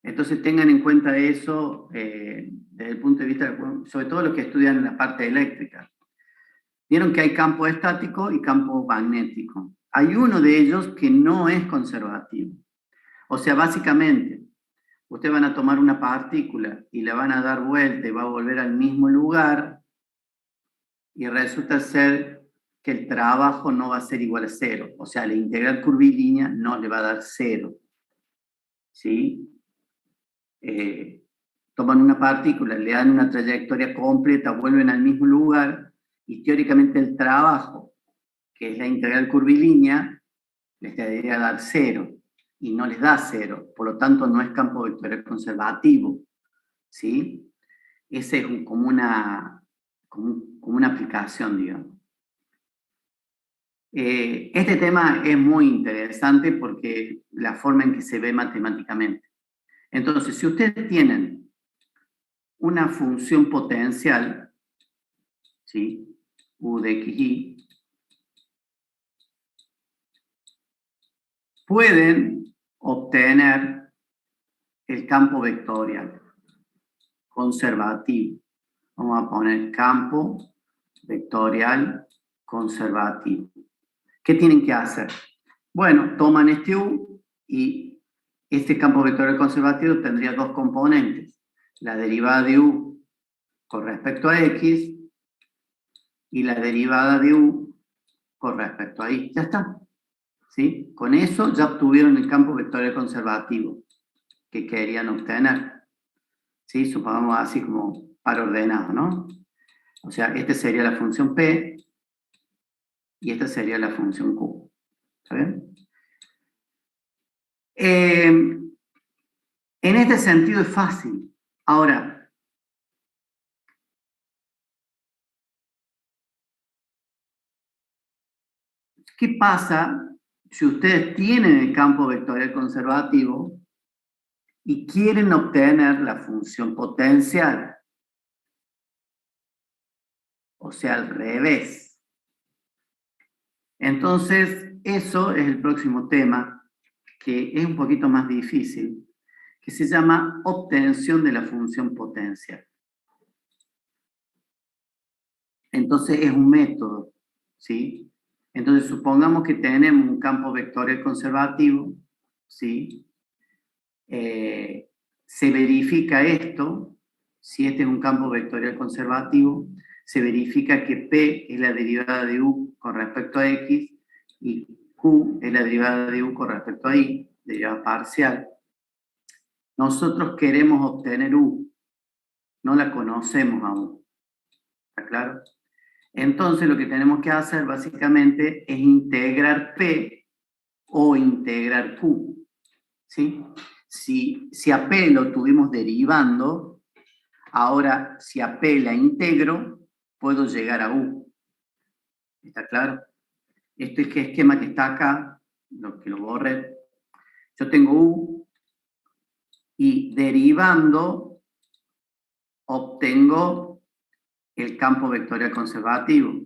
S1: Entonces tengan en cuenta eso desde el punto de vista, sobre todo los que estudian la parte eléctrica. Vieron que hay campo estático y campo magnético. Hay uno de ellos que no es conservativo. O sea, básicamente, ustedes van a tomar una partícula y la van a dar vuelta y va a volver al mismo lugar y resulta ser que el trabajo no va a ser igual a cero. O sea, la integral curvilínea no le va a dar cero. ¿Sí? Toman una partícula, le dan una trayectoria completa, vuelven al mismo lugar y teóricamente el trabajo, que es la integral curvilínea, les debería dar cero y no les da cero, por lo tanto no es campo vectorial conservativo, ¿sí? Esa es como una aplicación, digamos. Este tema es muy interesante porque la forma en que se ve matemáticamente. Entonces, si ustedes tienen una función potencial, ¿sí? U de xy, pueden obtener el campo vectorial conservativo. Vamos a poner campo vectorial conservativo. ¿Qué tienen que hacer? Bueno, toman este U y este campo vectorial conservativo tendría dos componentes. La derivada de U con respecto a X y la derivada de U con respecto a Y. Ya está. ¿Sí? Con eso ya obtuvieron el campo vectorial conservativo que querían obtener. ¿Sí? Supongamos así como para ordenado, ¿no? O sea, esta sería la función P y esta sería la función Q. ¿Está bien? En este sentido es fácil. Ahora, ¿qué pasa si ustedes tienen el campo vectorial conservativo y quieren obtener la función potencial? O sea, al revés. Entonces, eso es el próximo tema, que es un poquito más difícil, que se llama obtención de la función potencial. Entonces, es un método, ¿sí? Entonces, supongamos que tenemos un campo vectorial conservativo, ¿sí? Se verifica esto, si este es un campo vectorial conservativo, se verifica que P es la derivada de U con respecto a X y Q es la derivada de U con respecto a Y, derivada parcial. Nosotros queremos obtener U, no la conocemos aún. ¿Está claro? Entonces lo que tenemos que hacer básicamente es integrar P o integrar Q. ¿Sí? Si a P lo tuvimos derivando, ahora si a P la integro, puedo llegar a U. ¿Está claro? Este esquema que está acá, que lo borré, yo tengo U y derivando obtengo el campo vectorial conservativo.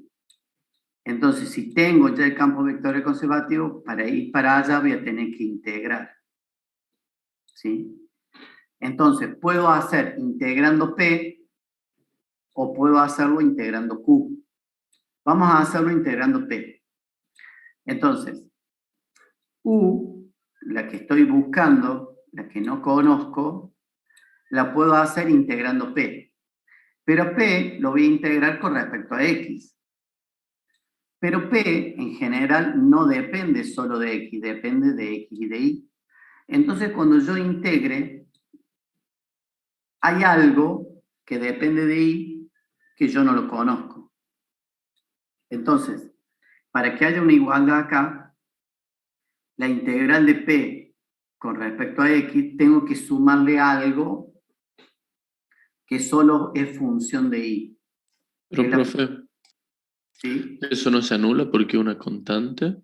S1: Entonces, si tengo ya el campo vectorial conservativo, para ir para allá voy a tener que integrar. ¿Sí? Entonces, puedo hacer integrando P o puedo hacerlo integrando Q. Vamos a hacerlo integrando P. Entonces, U, la que estoy buscando, la que no conozco, la puedo hacer integrando P. Pero P lo voy a integrar con respecto a X. Pero P, en general, no depende solo de X, depende de X y de Y. Entonces, cuando yo integre, hay algo que depende de Y que yo no lo conozco. Entonces, para que haya una igualdad acá, la integral de P con respecto a X, tengo que sumarle algo que solo es función de Y.
S2: Pero, profe,
S1: ¿Sí?
S2: ¿eso no se anula porque es una constante?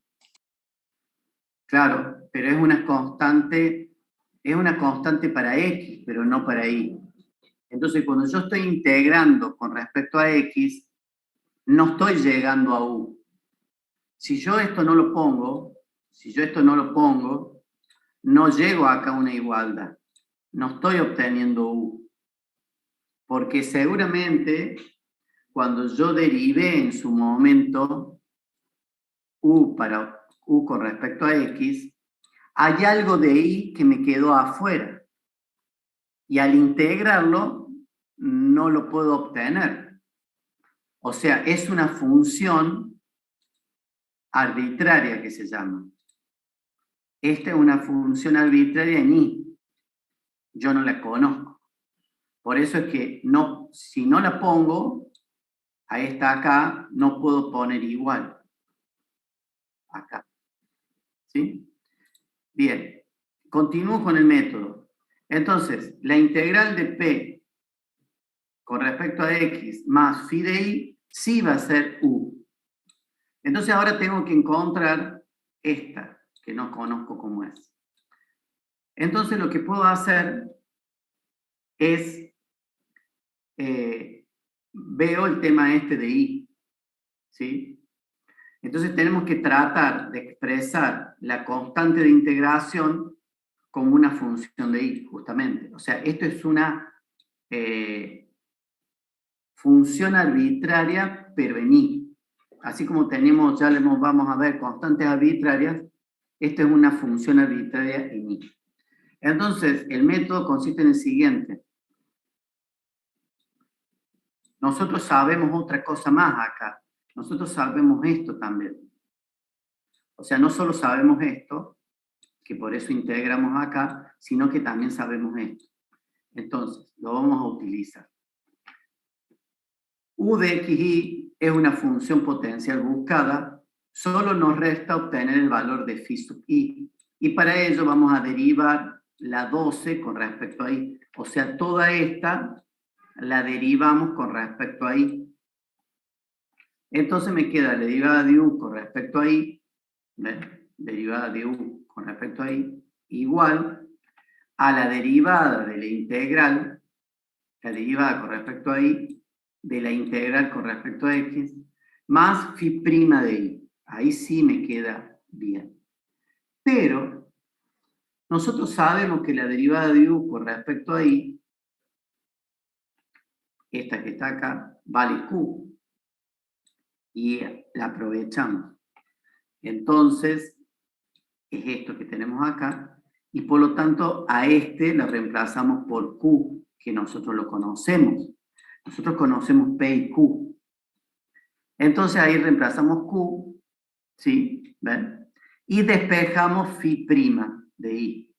S1: Claro, pero es una constante para X, pero no para Y. Entonces, cuando yo estoy integrando con respecto a X, no estoy llegando a U. Si yo esto no lo pongo, no llego acá a una igualdad. No estoy obteniendo U. Porque seguramente, cuando yo derivé en su momento U con respecto a X, hay algo de Y que me quedó afuera. Y al integrarlo, no lo puedo obtener. O sea, es una función arbitraria que se llama. Esta es una función arbitraria en Y. Yo no la conozco. Por eso es que no, si no la pongo, a esta acá, no puedo poner igual. Acá. ¿Sí? Bien. Continúo con el método. Entonces, la integral de P con respecto a X más phi de Y sí va a ser U. Entonces ahora tengo que encontrar esta, que no conozco cómo es. Entonces lo que puedo hacer es, veo el tema este de Y, ¿sí? Entonces tenemos que tratar de expresar la constante de integración como una función de y, justamente. O sea, esto es una función arbitraria, pero en y. Así como tenemos, ya vamos a ver, constantes arbitrarias, esta es una función arbitraria en y. Entonces, el método consiste en el siguiente. Nosotros sabemos otra cosa más acá. Nosotros sabemos esto también. O sea, no solo sabemos esto, que por eso integramos acá, sino que también sabemos esto. Entonces, lo vamos a utilizar. U de xy es una función potencial buscada, solo nos resta obtener el valor de phi sub i. Y para ello vamos a derivar la 12 con respecto a i. O sea, toda esta la derivamos con respecto a i. Entonces me queda la derivada de u con respecto a i, ¿ves? Derivada de u con respecto a i, igual a la derivada de la integral, la derivada con respecto a i, de la integral con respecto a x, más phi' de i. Ahí sí me queda bien. Pero nosotros sabemos que la derivada de u con respecto a i, esta que está acá, vale q. Y la aprovechamos. Entonces, es esto que tenemos acá. Y por lo tanto, a este lo reemplazamos por q, que nosotros lo conocemos. Nosotros conocemos P y Q. Entonces ahí reemplazamos Q, ¿sí? ¿Ven? Y despejamos phi' de I.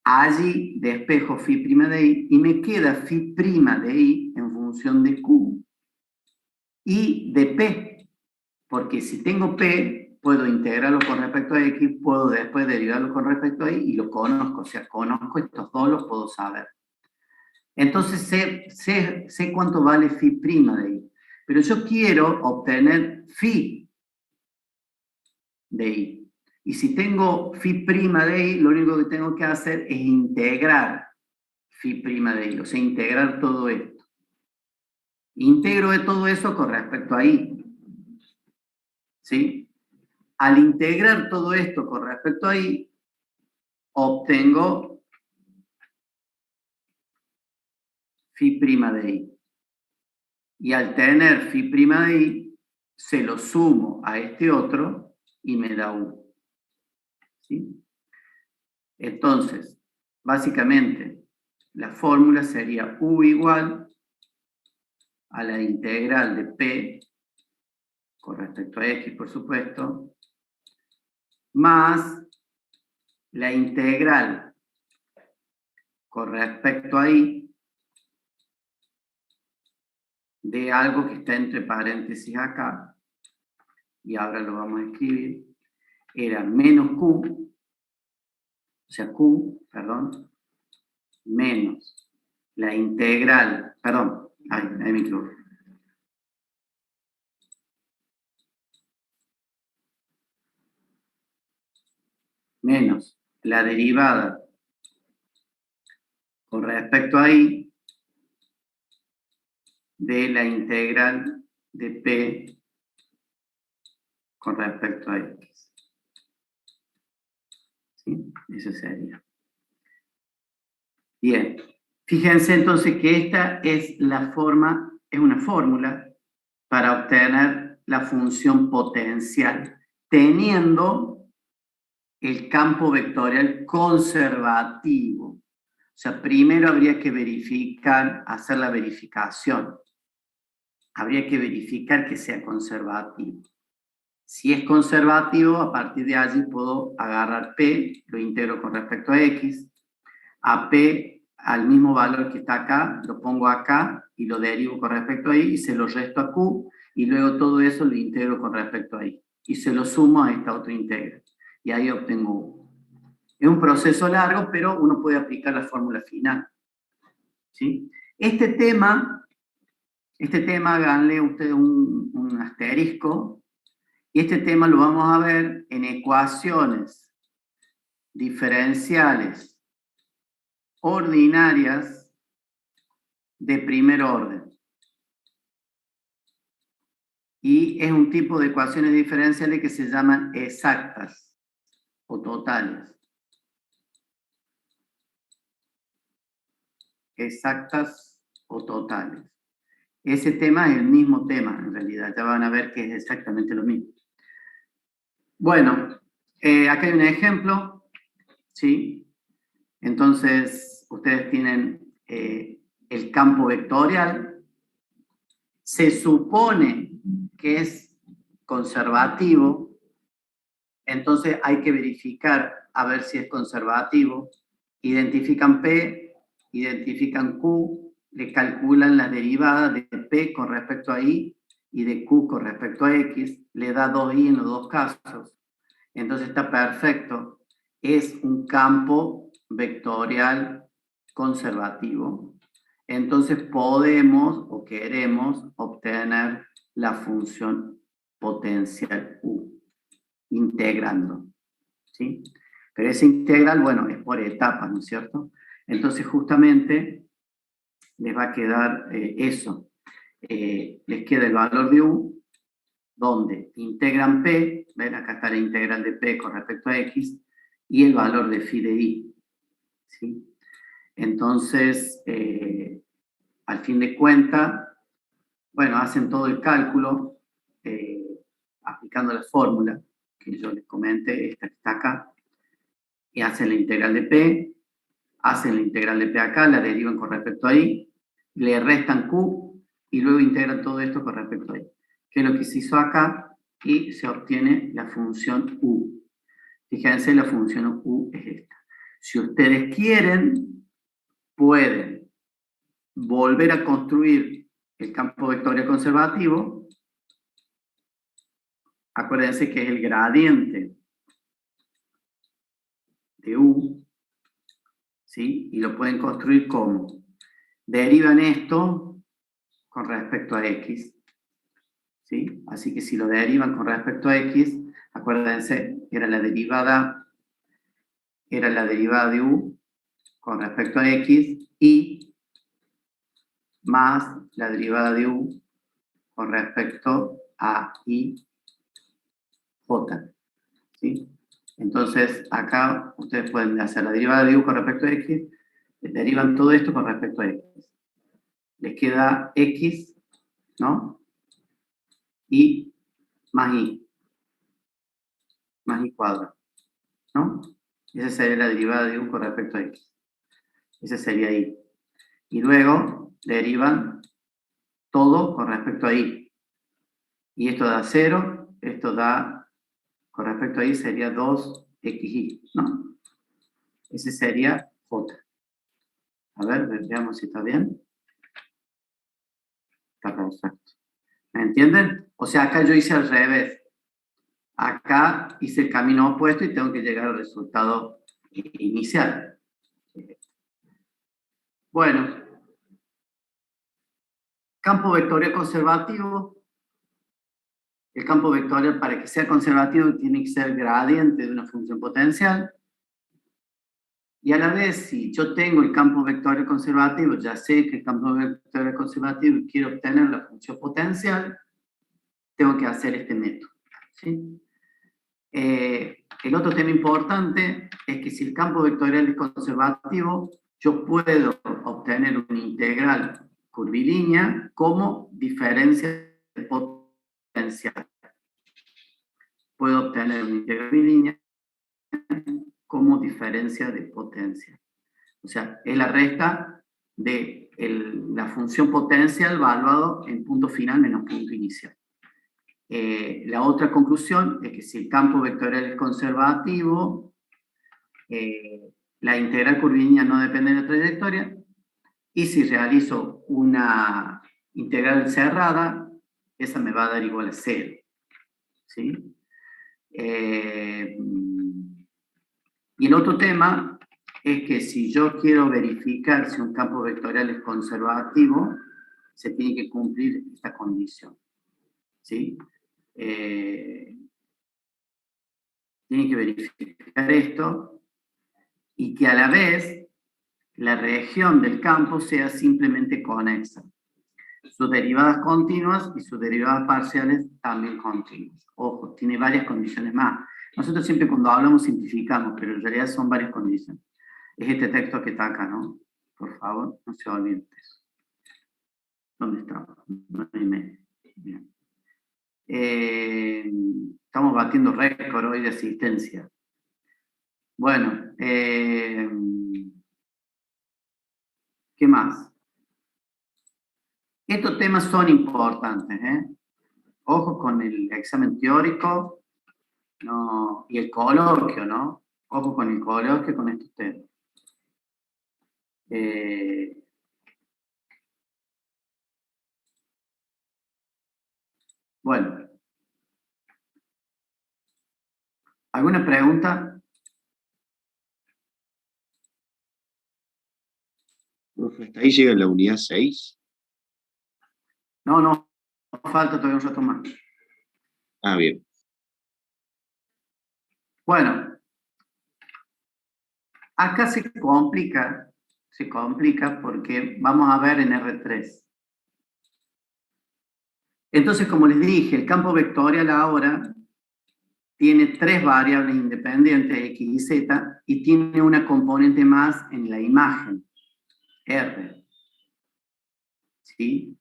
S1: Allí despejo phi' de I y me queda phi' de I en función de Q y de P. Porque si tengo P, puedo integrarlo con respecto a X, puedo después derivarlo con respecto a Y y lo conozco. O sea, conozco estos dos, los puedo saber. Entonces sé cuánto vale phi' de I. Pero yo quiero obtener phi de I. Y si tengo phi' de I, lo único que tengo que hacer es integrar phi' de I. O sea, integrar todo esto. Integro de todo eso con respecto a I. ¿Sí? Al integrar todo esto con respecto a I, obtengo phi' de I. Y al tener phi' de I, se lo sumo a este otro y me da U. ¿Sí? Entonces, básicamente, la fórmula sería U igual a la integral de P, con respecto a X, por supuesto, más la integral con respecto a Y de algo que está entre paréntesis acá, y ahora lo vamos a escribir, era menos Q, o sea, Q, perdón, menos la integral, perdón, ahí me equivoco. Menos la derivada con respecto a Y de la integral de P con respecto a X. ¿Sí? Eso sería. Bien. Fíjense entonces que esta es la forma, es una fórmula para obtener la función potencial, teniendo el campo vectorial conservativo. O sea, primero habría que verificar, hacer la verificación. Habría que verificar que sea conservativo. Si es conservativo, a partir de allí puedo agarrar P, lo integro con respecto a X, a P, al mismo valor que está acá, lo pongo acá y lo derivo con respecto a Y y se lo resto a Q y luego todo eso lo integro con respecto a Y y se lo sumo a esta otra integral y ahí obtengo U. Es un proceso largo, pero uno puede aplicar la fórmula final. ¿Sí? Este tema, háganle ustedes un asterisco, y este tema lo vamos a ver en ecuaciones diferenciales ordinarias de primer orden. Y es un tipo de ecuaciones diferenciales que se llaman exactas o totales. Exactas o totales. Ese tema es el mismo tema, en realidad. Ya van a ver que es exactamente lo mismo. Bueno, acá hay un ejemplo, ¿sí? Entonces, ustedes tienen el campo vectorial. Se supone que es conservativo, entonces hay que verificar a ver si es conservativo. Identifican P, identifican Q, le calculan las derivadas de P con respecto a I y de Q con respecto a X, le da 2I en los dos casos. Entonces está perfecto. Es un campo vectorial conservativo. Entonces podemos o queremos obtener la función potencial U, integrando, ¿sí? Pero esa integral, bueno, es por etapas, ¿no es cierto? Entonces justamente les va a quedar eso. Les queda el valor de U, donde integran P, ¿ven? Acá está la integral de P con respecto a X, y el valor de phi de I, ¿sí? Entonces, al fin de cuentas, bueno, hacen todo el cálculo aplicando la fórmula que yo les comenté, esta que está acá, y hacen la integral de P, hacen la integral de P acá, la derivan con respecto a I, le restan Q, y luego integran todo esto con respecto a I, que es lo que se hizo acá, y se obtiene la función U. Fíjense, la función U es esta. Si ustedes quieren, pueden volver a construir el campo vectorial conservativo. Acuérdense que es el gradiente de U, ¿sí? Y lo pueden construir como derivan esto con respecto a X, ¿sí? Así que si lo derivan con respecto a X, acuérdense, era la derivada de U con respecto a X y más la derivada de U con respecto a I, J, ¿sí? Entonces, acá ustedes pueden hacer la derivada de U con respecto a X, derivan todo esto con respecto a X. Les queda X, ¿no? Y más I cuadrado, ¿no? Esa sería la derivada de U con respecto a X. Ese sería I. Y luego derivan todo con respecto a I. Y esto da 0, esto da, con respecto a I sería 2xi, ¿no? Ese sería J. A ver, veamos si está bien. Está perfecto. ¿Me entienden? O sea, acá yo hice al revés. Acá hice el camino opuesto y tengo que llegar al resultado inicial. Bueno, campo vectorial conservativo. El campo vectorial, para que sea conservativo, tiene que ser gradiente de una función potencial. Y a la vez, si yo tengo el campo vectorial conservativo, ya sé que el campo vectorial conservativo y quiero obtener la función potencial, tengo que hacer este método, ¿sí? El otro tema importante es que si el campo vectorial es conservativo, yo puedo obtener una integral curvilínea como diferencia de potencial. Puedo obtener una integral curvilínea como diferencia de potencia. O sea, es la resta de la función potencial valuado en punto final menos punto inicial. La otra conclusión es que si el campo vectorial es conservativo, la integral curvilínea no depende de la trayectoria, y si realizo una integral cerrada, esa me va a dar igual a 0. ¿Sí? Y el otro tema es que si yo quiero verificar si un campo vectorial es conservativo, se tiene que cumplir esta condición, ¿sí? Tiene que verificar esto y que a la vez la región del campo sea simplemente conexa. sus derivadas continuas y sus derivadas parciales también continuas. Ojo, tiene varias condiciones más. Nosotros siempre cuando hablamos simplificamos, pero en realidad son varias condiciones. Es este texto que está acá, ¿no? Por favor, no se olviden de eso. ¿Dónde está? 9:30. Bien. Estamos batiendo récord hoy de asistencia. Bueno, ¿qué más? Estos temas son importantes, ¿eh? Ojo con el examen teórico no, y el coloquio, ¿no? Ojo con el coloquio con estos temas. Bueno. ¿Alguna pregunta?
S3: Profe, hasta ahí llega la unidad 6.
S1: No, falta todavía un rato más.
S3: Ah, bien.
S1: Bueno, acá se complica porque vamos a ver en R3. Entonces, como les dije, el campo vectorial ahora tiene 3 variables independientes, X y Z, y tiene una componente más en la imagen, R. ¿Sí?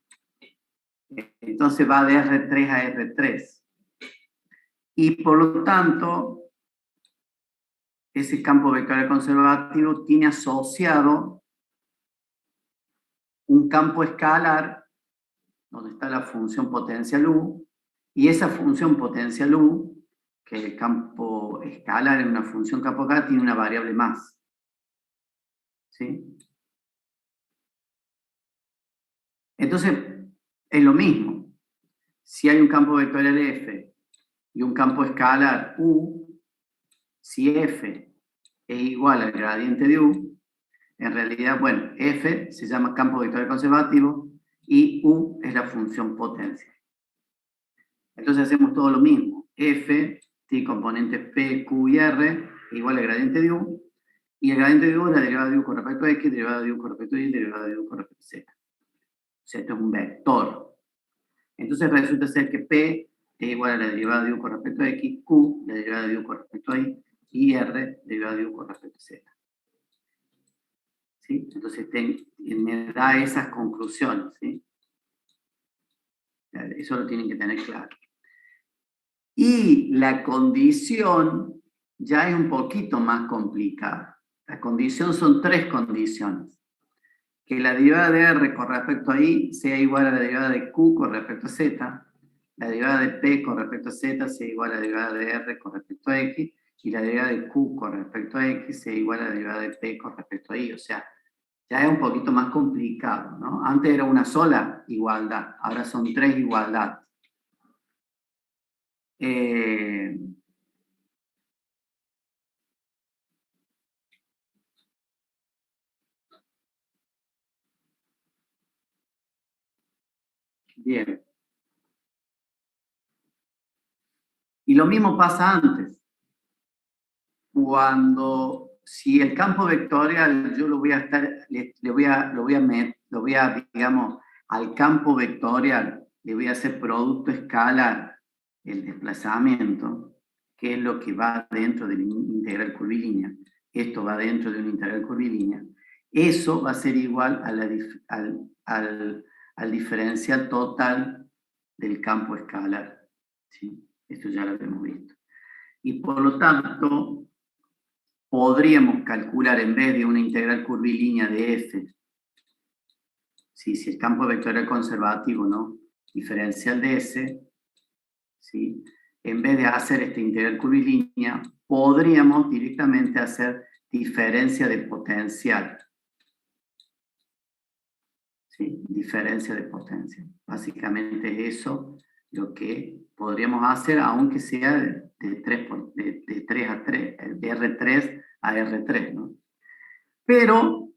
S1: Entonces va de R3 a R3. Y por lo tanto, ese campo vectorial conservativo tiene asociado un campo escalar, donde está la función potencial U, y esa función potencial U, que el campo escalar en una función campo acá, tiene una variable más. ¿Sí? Entonces, es lo mismo. Si hay un campo vectorial F y un campo escalar U, si F es igual al gradiente de U, en realidad, bueno, F se llama campo vectorial conservativo y U es la función potencial. Entonces hacemos todo lo mismo. F tiene componentes P, Q y R igual al gradiente de U, y el gradiente de U es la derivada de U con respecto a X, derivada de U con respecto a Y, derivada de U con respecto a Z. O sea, esto es un vector. Entonces resulta ser que P es igual a la derivada de U con respecto a X, Q, la derivada de U con respecto a Y, y R, derivada de U con respecto a Z. ¿Sí? Entonces me da esas conclusiones. ¿Sí? Eso lo tienen que tener claro. Y la condición ya es un poquito más complicada. La condición son 3 condiciones. Que la derivada de R con respecto a Y sea igual a la derivada de Q con respecto a Z, la derivada de P con respecto a Z sea igual a la derivada de R con respecto a X, y la derivada de Q con respecto a X sea igual a la derivada de P con respecto a Y. O sea, ya es un poquito más complicado, ¿no? Antes era una sola igualdad, ahora son 3 igualdades. Bien. Y lo mismo pasa antes. Si el campo vectorial yo lo voy a estar, digamos, al campo vectorial le voy a hacer producto escalar el desplazamiento, que es lo que va dentro de la integral curvilínea. Esto va dentro de una integral curvilínea. Eso va a ser igual a al diferencial total del campo escalar. ¿Sí? Esto ya lo hemos visto. Y por lo tanto, podríamos calcular en vez de una integral curvilínea de F, ¿sí? Si el campo vectorial conservativo, ¿no? Diferencial de S, ¿sí? En vez de hacer esta integral curvilínea, podríamos directamente hacer diferencia de potencial. ¿Sí? Diferencia de potencial. Básicamente es eso lo que podríamos hacer, aunque sea de 3 a 3, de R3 a R3, ¿no? Pero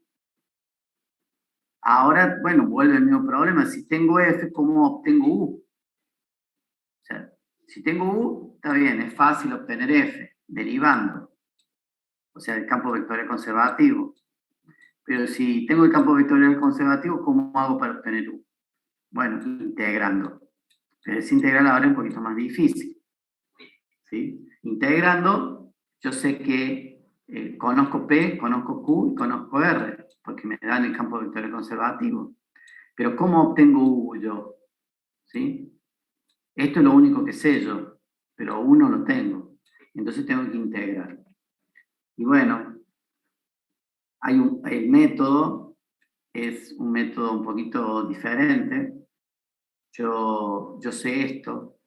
S1: ahora, bueno, vuelve el mismo problema. Si tengo F, ¿cómo obtengo U? O sea, si tengo U, está bien, es fácil obtener F, derivando. O sea, el campo vectorial conservativo. Pero si tengo el campo vectorial conservativo, ¿cómo hago para obtener U? Bueno, integrando. Pero ese integral ahora es un poquito más difícil. ¿Sí? Integrando, yo sé que conozco P, conozco Q y conozco R, porque me dan el campo vectorial conservativo. Pero ¿cómo obtengo U yo? ¿Sí? Esto es lo único que sé yo, pero U no lo tengo. Entonces tengo que integrar. Y bueno, el método es un método un poquito diferente. Yo sé esto,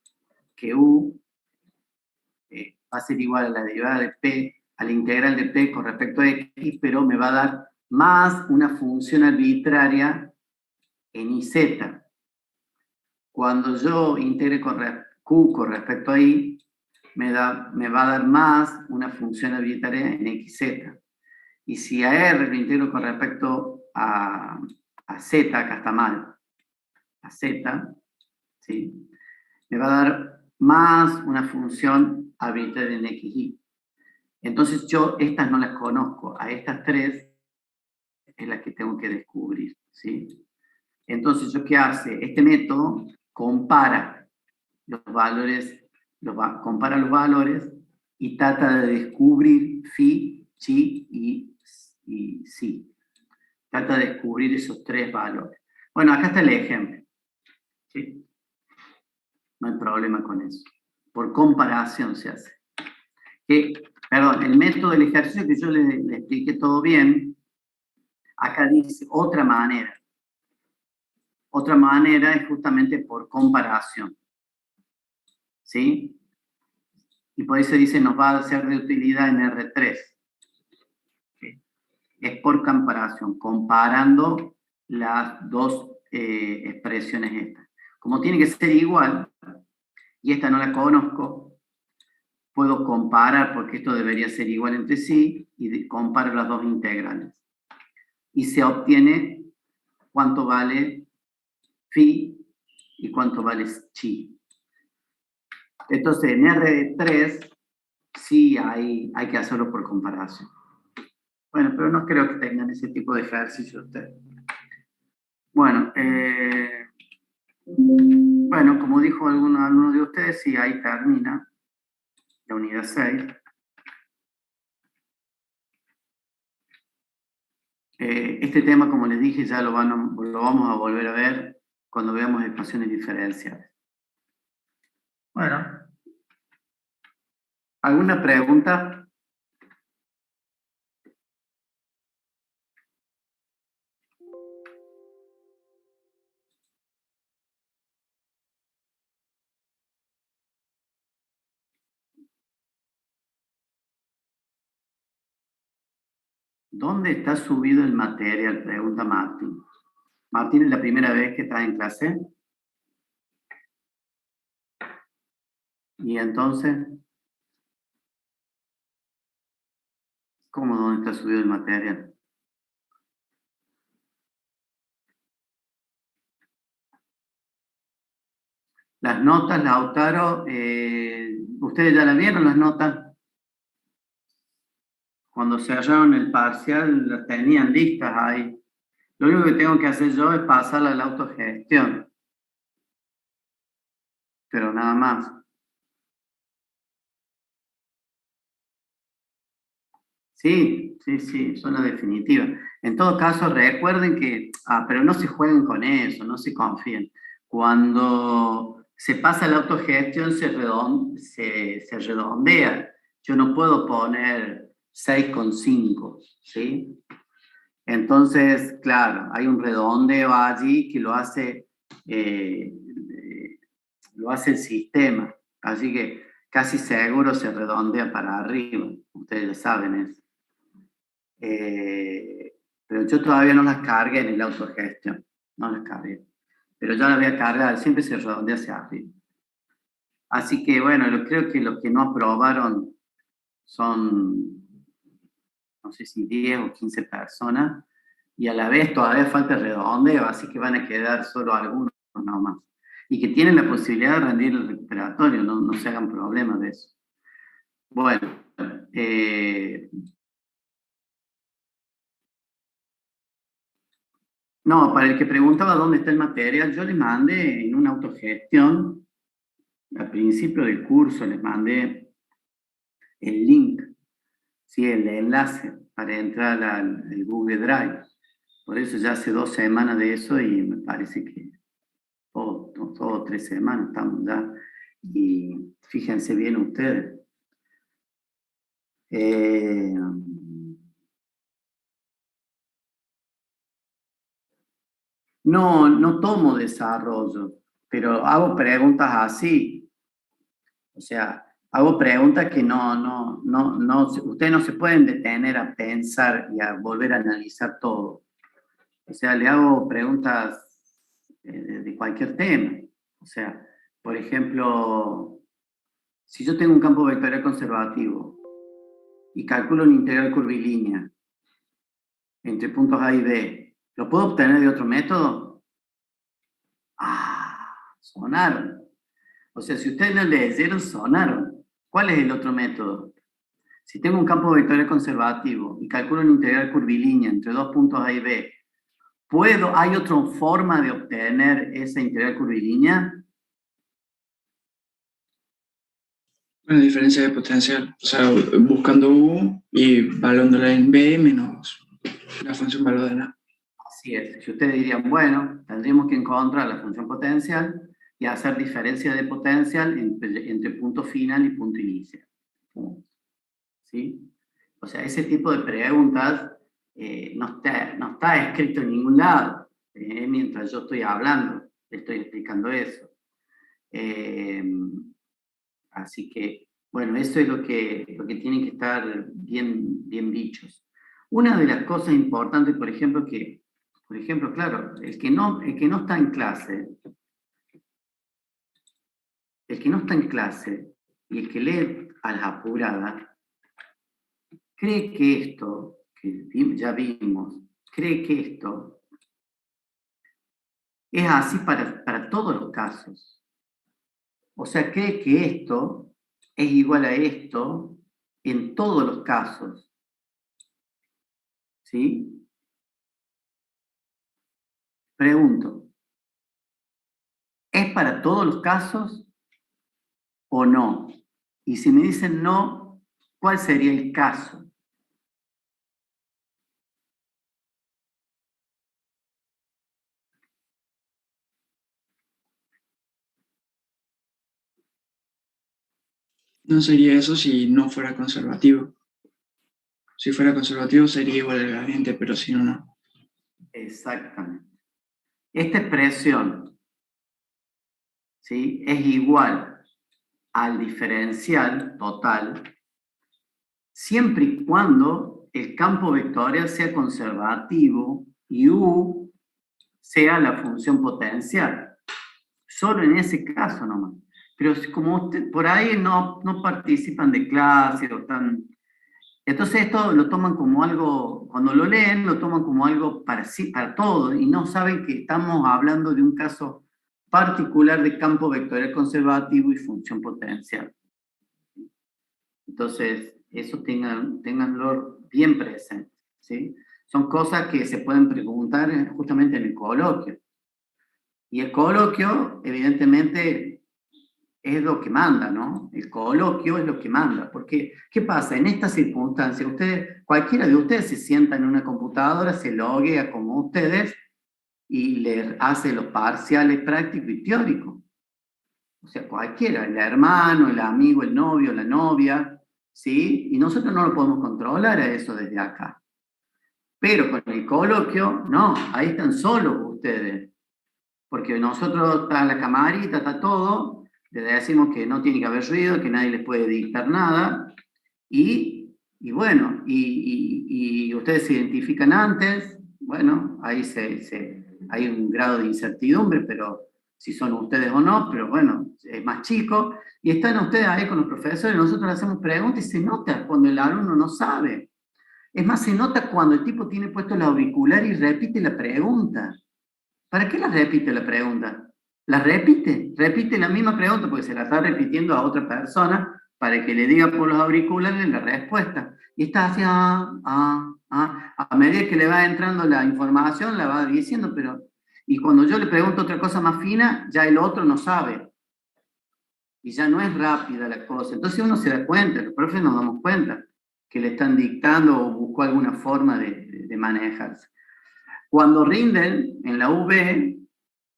S1: que U va a ser igual a la derivada de P, a la integral de P con respecto a X, pero me va a dar más una función arbitraria en IZ. Cuando yo integre con Q con respecto a Y, me va a dar más una función arbitraria en XZ. Y si a R lo integro con respecto a Z, acá está mal, a Z, ¿sí? Me va a dar más una función arbitraria en XY. Entonces yo estas no las conozco, a estas tres es las que tengo que descubrir, ¿sí? Entonces, ¿yo qué hace? Este método compara los valores, compara los valores y trata de descubrir phi, chi y si. Trata de descubrir esos tres valores. Bueno, acá está el ejemplo, ¿sí? No hay problema con eso. Por comparación se hace. Perdón, el método del ejercicio que yo le expliqué todo bien, acá dice otra manera. Otra manera es justamente por comparación. ¿Sí? Y por eso dice nos va a ser de utilidad en R3. ¿Sí? Es por comparación, comparando las dos expresiones estas. Como tiene que ser igual, y esta no la conozco, puedo comparar, porque esto debería ser igual entre sí, y comparo las dos integrales. Y se obtiene cuánto vale phi y cuánto vale chi. Entonces, en R3 sí hay que hacerlo por comparación. Bueno, pero no creo que tengan ese tipo de ejercicio ustedes. Bueno, como dijo alguno de ustedes, sí, ahí termina la unidad 6. Este tema, como les dije, ya lo vamos a volver a ver cuando veamos ecuaciones diferenciales. Bueno, ¿alguna pregunta? ¿Dónde está subido el material? Pregunta Martín. Martín, ¿es la primera vez que estás en clase? Y entonces, ¿cómo dónde está subido el material? Las notas, Lautaro, ¿ustedes ya las vieron las notas? Cuando se hallaron el parcial, las tenían listas ahí. Lo único que tengo que hacer yo es pasarla a la autogestión. Pero nada más. Sí, son las definitivas. En todo caso, recuerden que, pero no se jueguen con eso, no se confíen. Cuando se pasa la autogestión, se redondea. Yo no puedo poner 6,5, ¿sí? Entonces, claro, hay un redondeo allí que lo hace el sistema. Así que casi seguro se redondea para arriba. Ustedes lo saben eso. Pero yo todavía no las cargué en el autogestión. No las cargué. Pero ya las voy a cargar. Siempre se redondea hacia arriba. Así que bueno, creo que los que no aprobaron son, no sé si 10 o 15 personas. Y a la vez todavía falta el redondeo, así que van a quedar solo algunos nomás. Y que tienen la posibilidad de rendir el recuperatorio, no se hagan problemas de eso. Bueno, No, para el que preguntaba dónde está el material, yo les mandé en una autogestión, al principio del curso les mandé el link, ¿sí? El enlace para entrar al Google Drive. Por eso ya hace 2 semanas de eso y me parece que 3 semanas estamos ya. Y fíjense bien ustedes. No tomo desarrollo, pero hago preguntas así. O sea, hago preguntas que ustedes no se pueden detener a pensar y a volver a analizar todo. O sea, le hago preguntas de cualquier tema. O sea, por ejemplo, si yo tengo un campo vectorial conservativo y calculo una integral curvilínea entre puntos A y B, ¿lo puedo obtener de otro método? Ah, sonaron. O sea, si ustedes lo leyeron, sonaron. ¿Cuál es el otro método? Si tengo un campo vectorial conservativo y calculo una integral curvilínea entre 2 puntos A y B, ¿hay otra forma de obtener esa integral curvilínea?
S4: Bueno, diferencia de potencial. O sea, buscando U y valorándola en B menos la función valor en A.
S1: Así es. Si ustedes dirían, bueno, tendríamos que encontrar la función potencial y hacer diferencia de potencial entre punto final y punto inicial. ¿Sí? O sea, ese tipo de preguntas no está escrito en ningún lado. Mientras yo estoy hablando, estoy explicando eso. Así que, bueno, eso es lo que tienen que estar bien dichos. Una de las cosas importantes, por ejemplo, claro, el que no está en clase, y el que lee a las apuradas, cree que esto, que ya vimos, cree que esto es así para todos los casos. O sea, cree que esto es igual a esto en todos los casos. ¿Sí? Pregunto, ¿es para todos los casos o no? Y si me dicen no, ¿cuál sería el caso?
S4: No sería eso si no fuera conservativo. Si fuera conservativo sería igual al gradiente, pero si no, no.
S1: Exactamente. Esta expresión, ¿sí?, es igual al diferencial total siempre y cuando el campo vectorial sea conservativo y U sea la función potencial. Solo en ese caso nomás. Pero como usted, por ahí no participan de clase o están... Entonces esto lo toman como algo, cuando lo leen, lo toman como algo para sí, para todo, y no saben que estamos hablando de un caso particular de campo vectorial conservativo y función potencial. Entonces, eso tenganlo bien presente, ¿sí? Son cosas que se pueden preguntar justamente en el coloquio. Y el coloquio, evidentemente, es lo que manda, ¿no? El coloquio es lo que manda. Porque, ¿qué pasa? En estas circunstancias, cualquiera de ustedes se sienta en una computadora, se loguea como ustedes y le hace los parciales prácticos y teóricos. O sea, cualquiera, el hermano, el amigo, el novio, la novia, ¿sí? Y nosotros no lo podemos controlar a eso desde acá. Pero con el coloquio, no, ahí están solos ustedes. Porque nosotros está la camarita, está todo, le decimos que no tiene que haber ruido, que nadie les puede dictar nada, y bueno, y ustedes se identifican antes, bueno, ahí hay un grado de incertidumbre, pero si son ustedes o no, pero bueno, es más chico, y están ustedes ahí con los profesores, nosotros le hacemos preguntas y se nota cuando el alumno no sabe. Es más, se nota cuando el tipo tiene puesto el auricular y repite la pregunta. ¿Para qué la repite la pregunta? La repite la misma pregunta porque se la está repitiendo a otra persona para que le diga por los auriculares la respuesta. Y está así, a medida que le va entrando la información, la va diciendo, pero... Y cuando yo le pregunto otra cosa más fina, ya el otro no sabe. Y ya no es rápida la cosa. Entonces uno se da cuenta, los profes nos damos cuenta que le están dictando o buscó alguna forma de manejarse. Cuando rinden en la UV,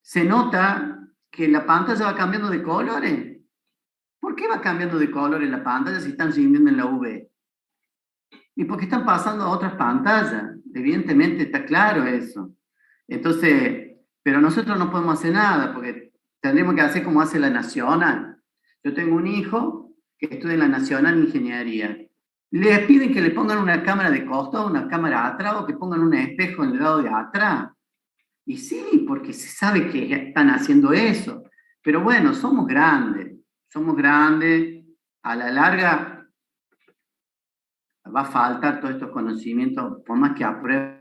S1: se nota que la pantalla va cambiando de colores. ¿Por qué va cambiando de color en la pantalla si están rindiendo en la UV? Y porque están pasando a otras pantallas. Evidentemente está claro eso. Entonces, pero nosotros no podemos hacer nada, porque tendremos que hacer como hace la Nacional. Yo tengo un hijo que estudia en la Nacional Ingeniería. Les piden que le pongan una cámara de costado, una cámara atrás, o que pongan un espejo en el lado de atrás. Y sí, porque se sabe que están haciendo eso. Pero bueno, somos grandes, a la larga va a faltar todos estos conocimientos, por más que aprueben.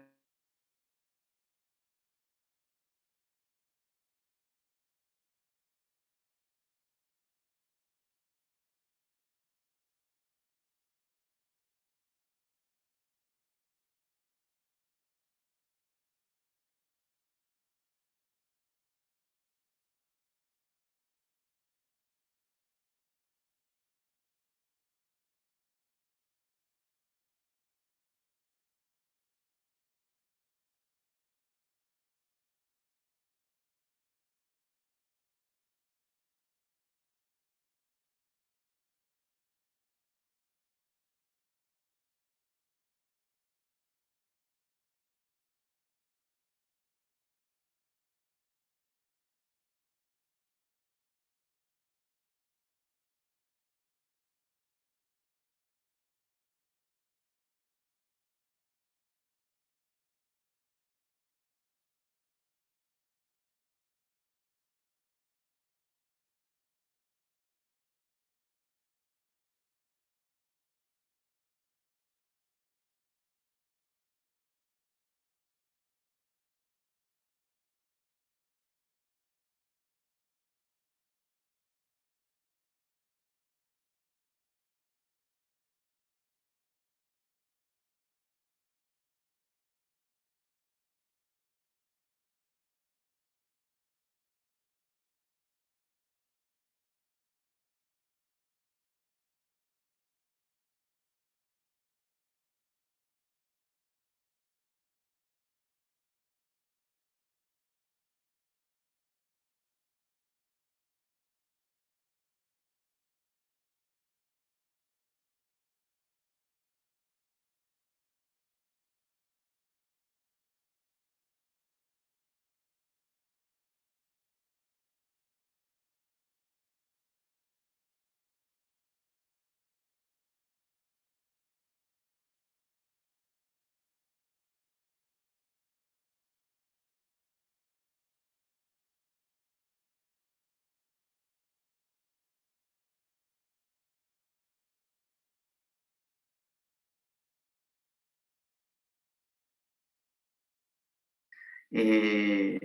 S1: En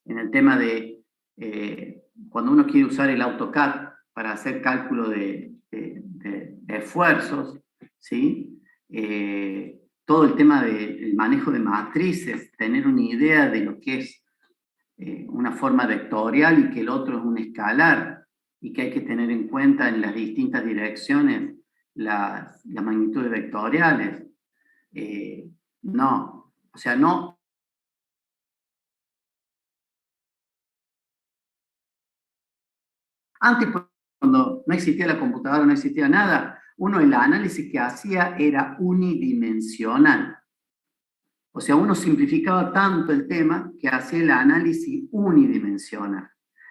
S1: el tema de cuando uno quiere usar el AutoCAD para hacer cálculo de esfuerzos, ¿sí? Todo el tema del manejo de matrices, tener una idea de lo que es una forma vectorial y que el otro es un escalar, y que hay que tener en cuenta en las distintas direcciones las magnitudes vectoriales. No, o sea, no. Antes, cuando no existía la computadora, no existía nada, uno el análisis que hacía era unidimensional. O sea, uno simplificaba tanto el tema que hacía el análisis unidimensional.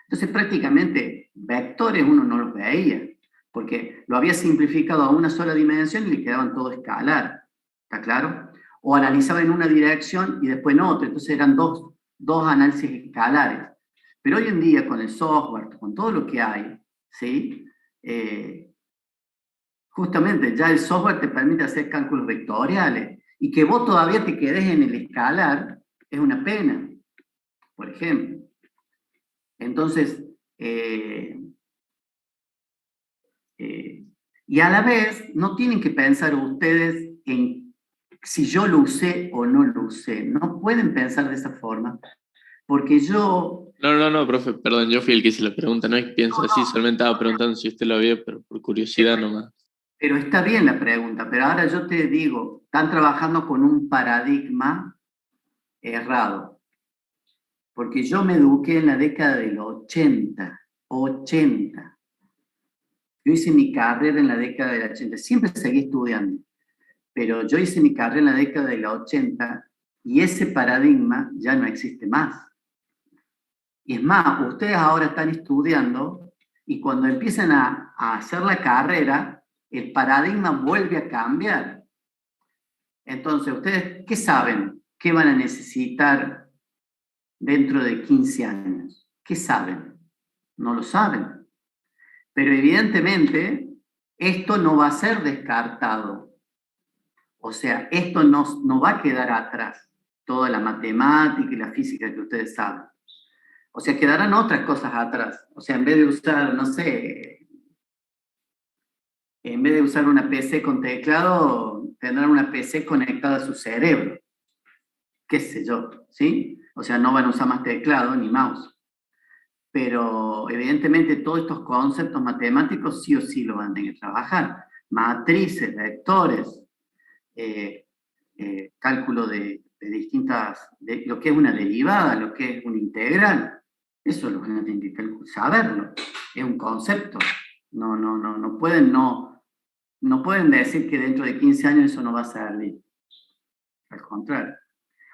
S1: Entonces, prácticamente, vectores uno no los veía, porque lo había simplificado a una sola dimensión y le quedaban todo escalar. ¿Está claro? O analizaba en una dirección y después en otra. Entonces eran dos análisis escalares. Pero hoy en día, con el software, con todo lo que hay, ¿sí? Justamente ya el software te permite hacer cálculos vectoriales, y que vos todavía te quedes en el escalar es una pena, por ejemplo. Entonces, Y a la vez, no tienen que pensar ustedes en si yo lo usé o no lo usé. No pueden pensar de esa forma, porque yo...
S2: No, profe, perdón, yo fui el que hice la pregunta, no es que pienso así, solamente estaba preguntando si usted lo había, pero por curiosidad nomás.
S1: Pero está bien la pregunta, pero ahora yo te digo, están trabajando con un paradigma errado, porque yo me eduqué en la década del 80. Yo hice mi carrera en la década del 80, siempre seguí estudiando, pero yo hice mi carrera en la década del 80 y ese paradigma ya no existe más. Y es más, ustedes ahora están estudiando y cuando empiezan a hacer la carrera, el paradigma vuelve a cambiar. Entonces, ¿ustedes qué saben? ¿Qué van a necesitar dentro de 15 años? ¿Qué saben? No lo saben. Pero evidentemente, esto no va a ser descartado. O sea, esto no va a quedar atrás. Toda la matemática y la física que ustedes saben. O sea, quedarán otras cosas atrás. O sea, en vez de usar, no sé, en vez de usar una PC con teclado, tendrán una PC conectada a su cerebro. Qué sé yo, ¿sí? O sea, no van a usar más teclado ni mouse. Pero evidentemente todos estos conceptos matemáticos sí o sí lo van a tener que trabajar. Matrices, vectores, cálculo de distintas, de lo que es una derivada, lo que es una integral, eso lo van a tener que saberlo. Es un concepto. No pueden decir que dentro de 15 años eso no va a servir. Al contrario.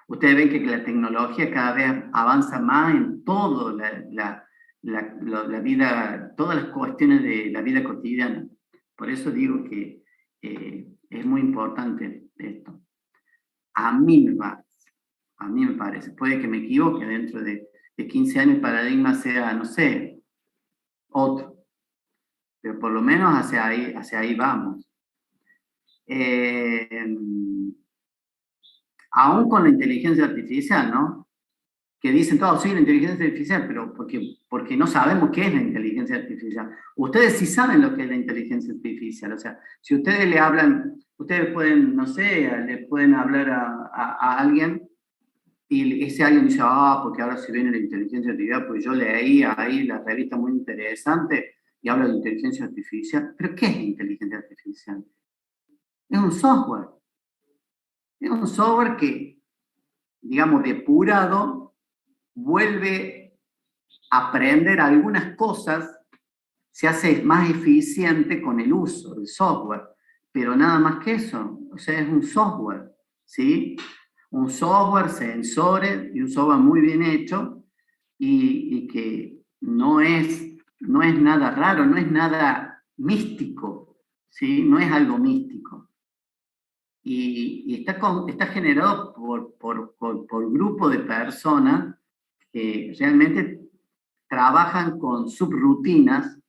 S1: Ustedes ven que la tecnología cada vez avanza más en todo la vida, todas las cuestiones de la vida cotidiana. Por eso digo que es muy importante esto. A mí me parece, puede que me equivoque, dentro de 15 años el paradigma sea, no sé, otro, pero por lo menos hacia ahí vamos. Aún con la inteligencia artificial, ¿no? Que dicen todos, sí, la inteligencia artificial, pero porque no sabemos qué es la inteligencia artificial. Ustedes sí saben lo que es la inteligencia artificial, o sea, si ustedes le hablan, ustedes pueden, no sé, le pueden hablar a alguien y ese alguien dice, porque ahora se viene la inteligencia artificial, pues yo leí ahí la revista muy interesante y habla de inteligencia artificial. ¿Pero qué es inteligencia artificial? Es un software. Es un software que, digamos, depurado, vuelve a aprender algunas cosas, se hace más eficiente con el uso del software, pero nada más que eso, o sea, es un software, ¿sí? Un software, sensores y un software muy bien hecho y que no es nada raro, no es nada místico, ¿sí? No es algo místico. Y está generado por grupo de personas que realmente trabajan con subrutinas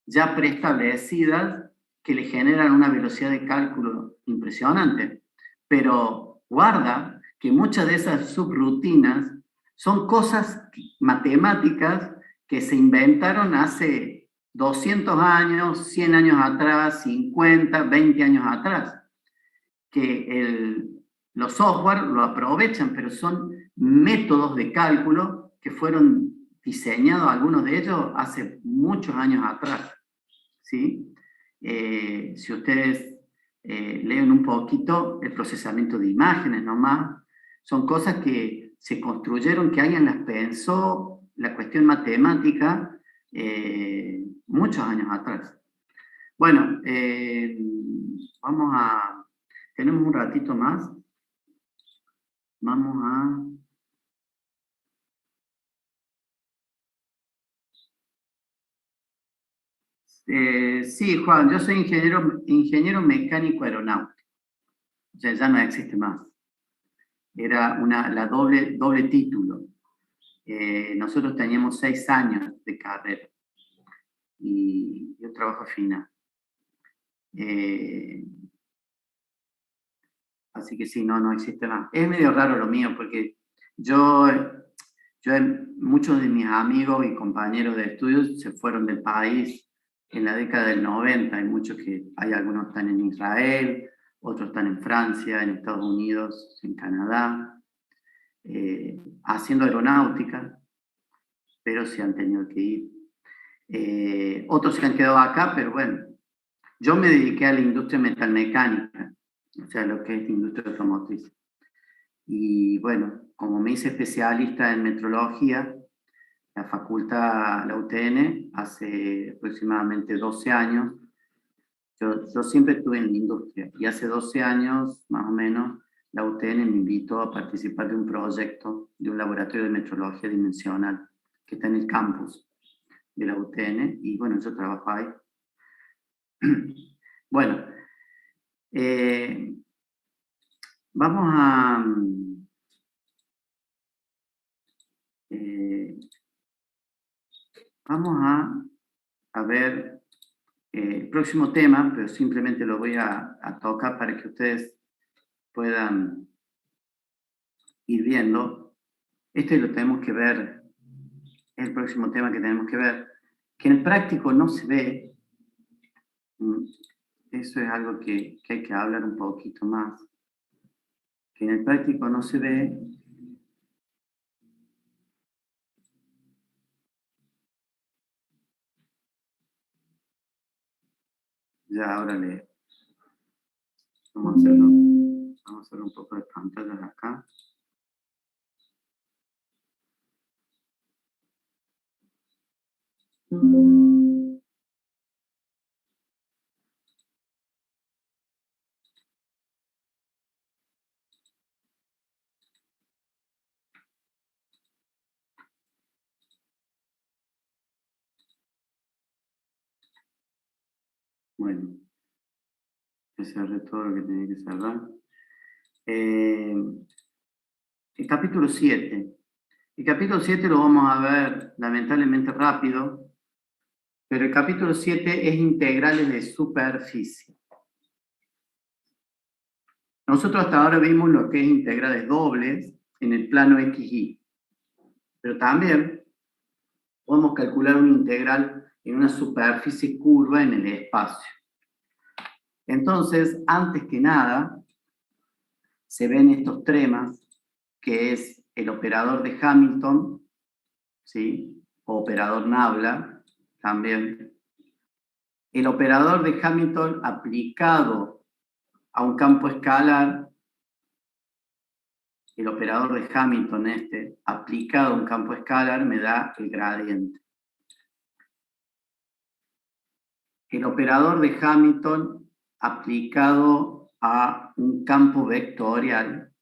S1: ya preestablecidas que le generan una velocidad de cálculo impresionante. Pero guarda que muchas de esas subrutinas son cosas matemáticas que se inventaron hace 200 años, 100 años atrás, 50, 20 años atrás, que los software lo aprovechan, pero son métodos de cálculo que fueron diseñados, algunos de ellos, hace muchos años atrás, ¿sí? Si ustedes leen un poquito el procesamiento de imágenes nomás, son cosas que se construyeron, que alguien las pensó, la cuestión matemática, muchos años atrás. Bueno, tenemos un ratito más. Vamos a... sí, Juan, yo soy ingeniero mecánico aeronáutico. O sea, ya no existe más. Era la doble título. Nosotros teníamos 6 años de carrera. Y yo trabajo final. Así que sí, no existe más. Es medio raro lo mío, porque muchos de mis amigos y compañeros de estudios se fueron del país en la década del 90, hay algunos que están en Israel, otros están en Francia, en Estados Unidos, en Canadá, haciendo aeronáutica, pero se han tenido que ir. Otros se han quedado acá, pero bueno, yo me dediqué a la industria metalmecánica, o sea, lo que es la industria automotriz. Y bueno, como me hice especialista en metrología, la facultad, la UTN, hace aproximadamente 12 años, yo siempre estuve en la industria, y hace 12 años, más o menos, la UTN me invitó a participar de un proyecto de un laboratorio de metrología dimensional que está en el campus de la UTN, y bueno, yo trabajo ahí. Bueno, vamos a ver el próximo tema, pero simplemente lo voy a tocar para que ustedes puedan ir viendo. Este lo tenemos que ver, es el próximo tema que tenemos que ver, que en el práctico no se ve. Eso es algo que hay que hablar un poquito más, que en el práctico no se ve. Ya ahora vamos a hacer un poco de pantallas acá. Bueno, que cerré todo lo que tenía que cerrar. El capítulo 7. El capítulo 7 lo vamos a ver lamentablemente rápido, pero el capítulo 7 es integrales de superficie. Nosotros hasta ahora vimos lo que es integrales dobles en el plano XY, pero también podemos calcular una integral en una superficie curva en el espacio. Entonces, antes que nada, se ven estos tremas, que es el operador de Hamilton, ¿sí? O operador Nabla, también. El operador de Hamilton aplicado a un campo escalar, el operador de Hamilton aplicado a un campo escalar me da el gradiente. El operador de Hamilton aplicado a un campo vectorial,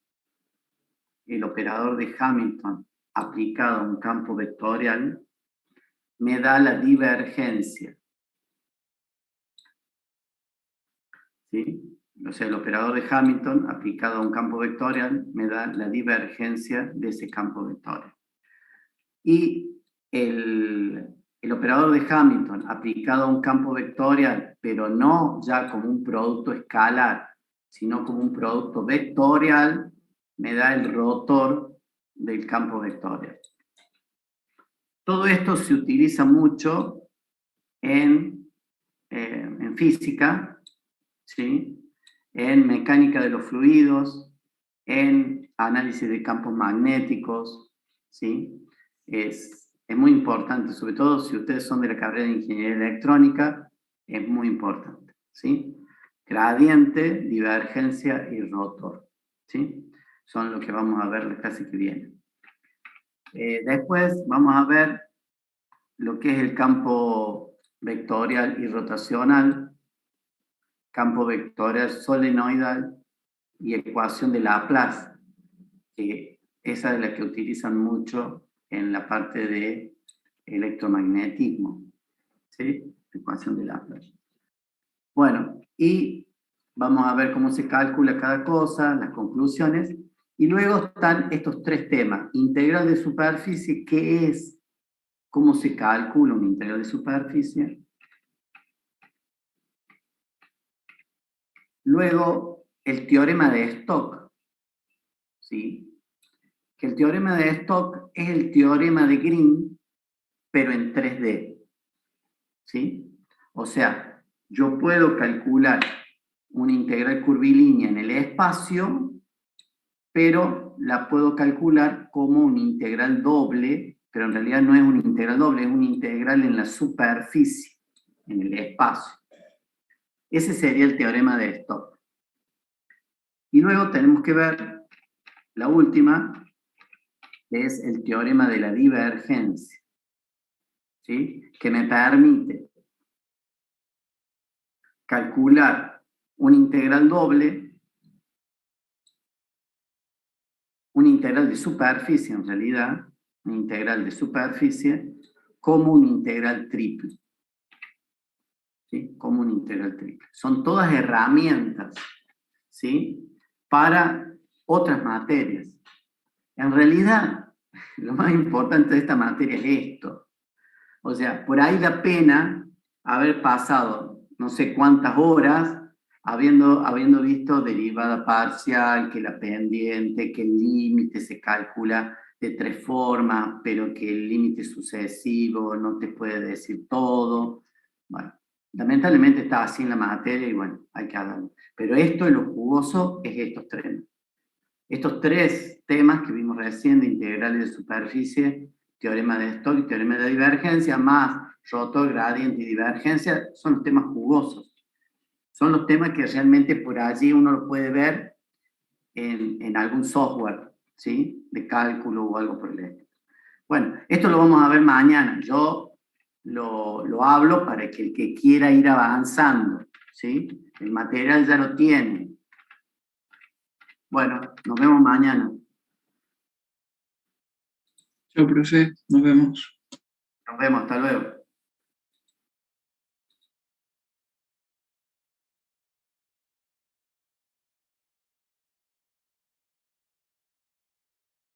S1: el operador de Hamilton aplicado a un campo vectorial, me da la divergencia. ¿Sí? O sea, el operador de Hamilton aplicado a un campo vectorial me da la divergencia de ese campo vectorial. Y el operador de Hamilton aplicado a un campo vectorial, pero no ya como un producto escalar, sino como un producto vectorial, me da el rotor del campo vectorial. Todo esto se utiliza mucho en física, ¿sí? En mecánica de los fluidos, en análisis de campos magnéticos, ¿sí? Es muy importante, sobre todo si ustedes son de la carrera de Ingeniería Electrónica, es muy importante, ¿sí? Gradiente, divergencia y rotor, ¿sí? Son lo que vamos a ver la clase que viene. Después vamos a ver lo que es el campo vectorial y rotacional, campo vectorial solenoidal y ecuación de Laplace, que esa es la que utilizan mucho en la parte de electromagnetismo, ¿sí? Ecuación de Laplace. Bueno, y vamos a ver cómo se calcula cada cosa, las conclusiones, y luego están estos tres temas. Integral de superficie, ¿qué es? ¿Cómo se calcula una integral de superficie? Luego, el teorema de Stokes, ¿sí? Que el teorema de Stokes es el teorema de Green, pero en 3D, ¿sí? O sea, yo puedo calcular una integral curvilínea en el espacio, pero la puedo calcular como una integral doble, pero en realidad no es una integral doble, es una integral en la superficie, en el espacio. Ese sería el teorema de Stokes. Y luego tenemos que ver la última, que es el teorema de la divergencia, ¿sí? Que me permite calcular una integral doble, una integral de superficie en realidad, una integral de superficie, como una integral triple. ¿Sí? Como una integral triple. Son todas herramientas, ¿sí? Para otras materias. En realidad, lo más importante de esta materia es esto. O sea, por ahí da pena haber pasado no sé cuántas horas habiendo visto derivada parcial, que la pendiente, que el límite se calcula de 3 formas, pero que el límite sucesivo no te puede decir todo. Bueno, lamentablemente está así en la materia y bueno, hay que hablarlo. Pero esto, lo jugoso, es estos tres. Estos tres temas que vimos recién de integrales de superficie, teorema de Stokes y teorema de divergencia, más rotor, gradiente y divergencia, son los temas jugosos. Son los temas que realmente por allí uno lo puede ver en algún software, ¿sí? De cálculo o algo por el estilo. Bueno, esto lo vamos a ver mañana. Yo lo hablo para que el que quiera ir avanzando, ¿sí? El material ya lo tiene. Bueno, nos vemos mañana.
S4: Chao, profe, nos vemos.
S1: Nos vemos, hasta luego.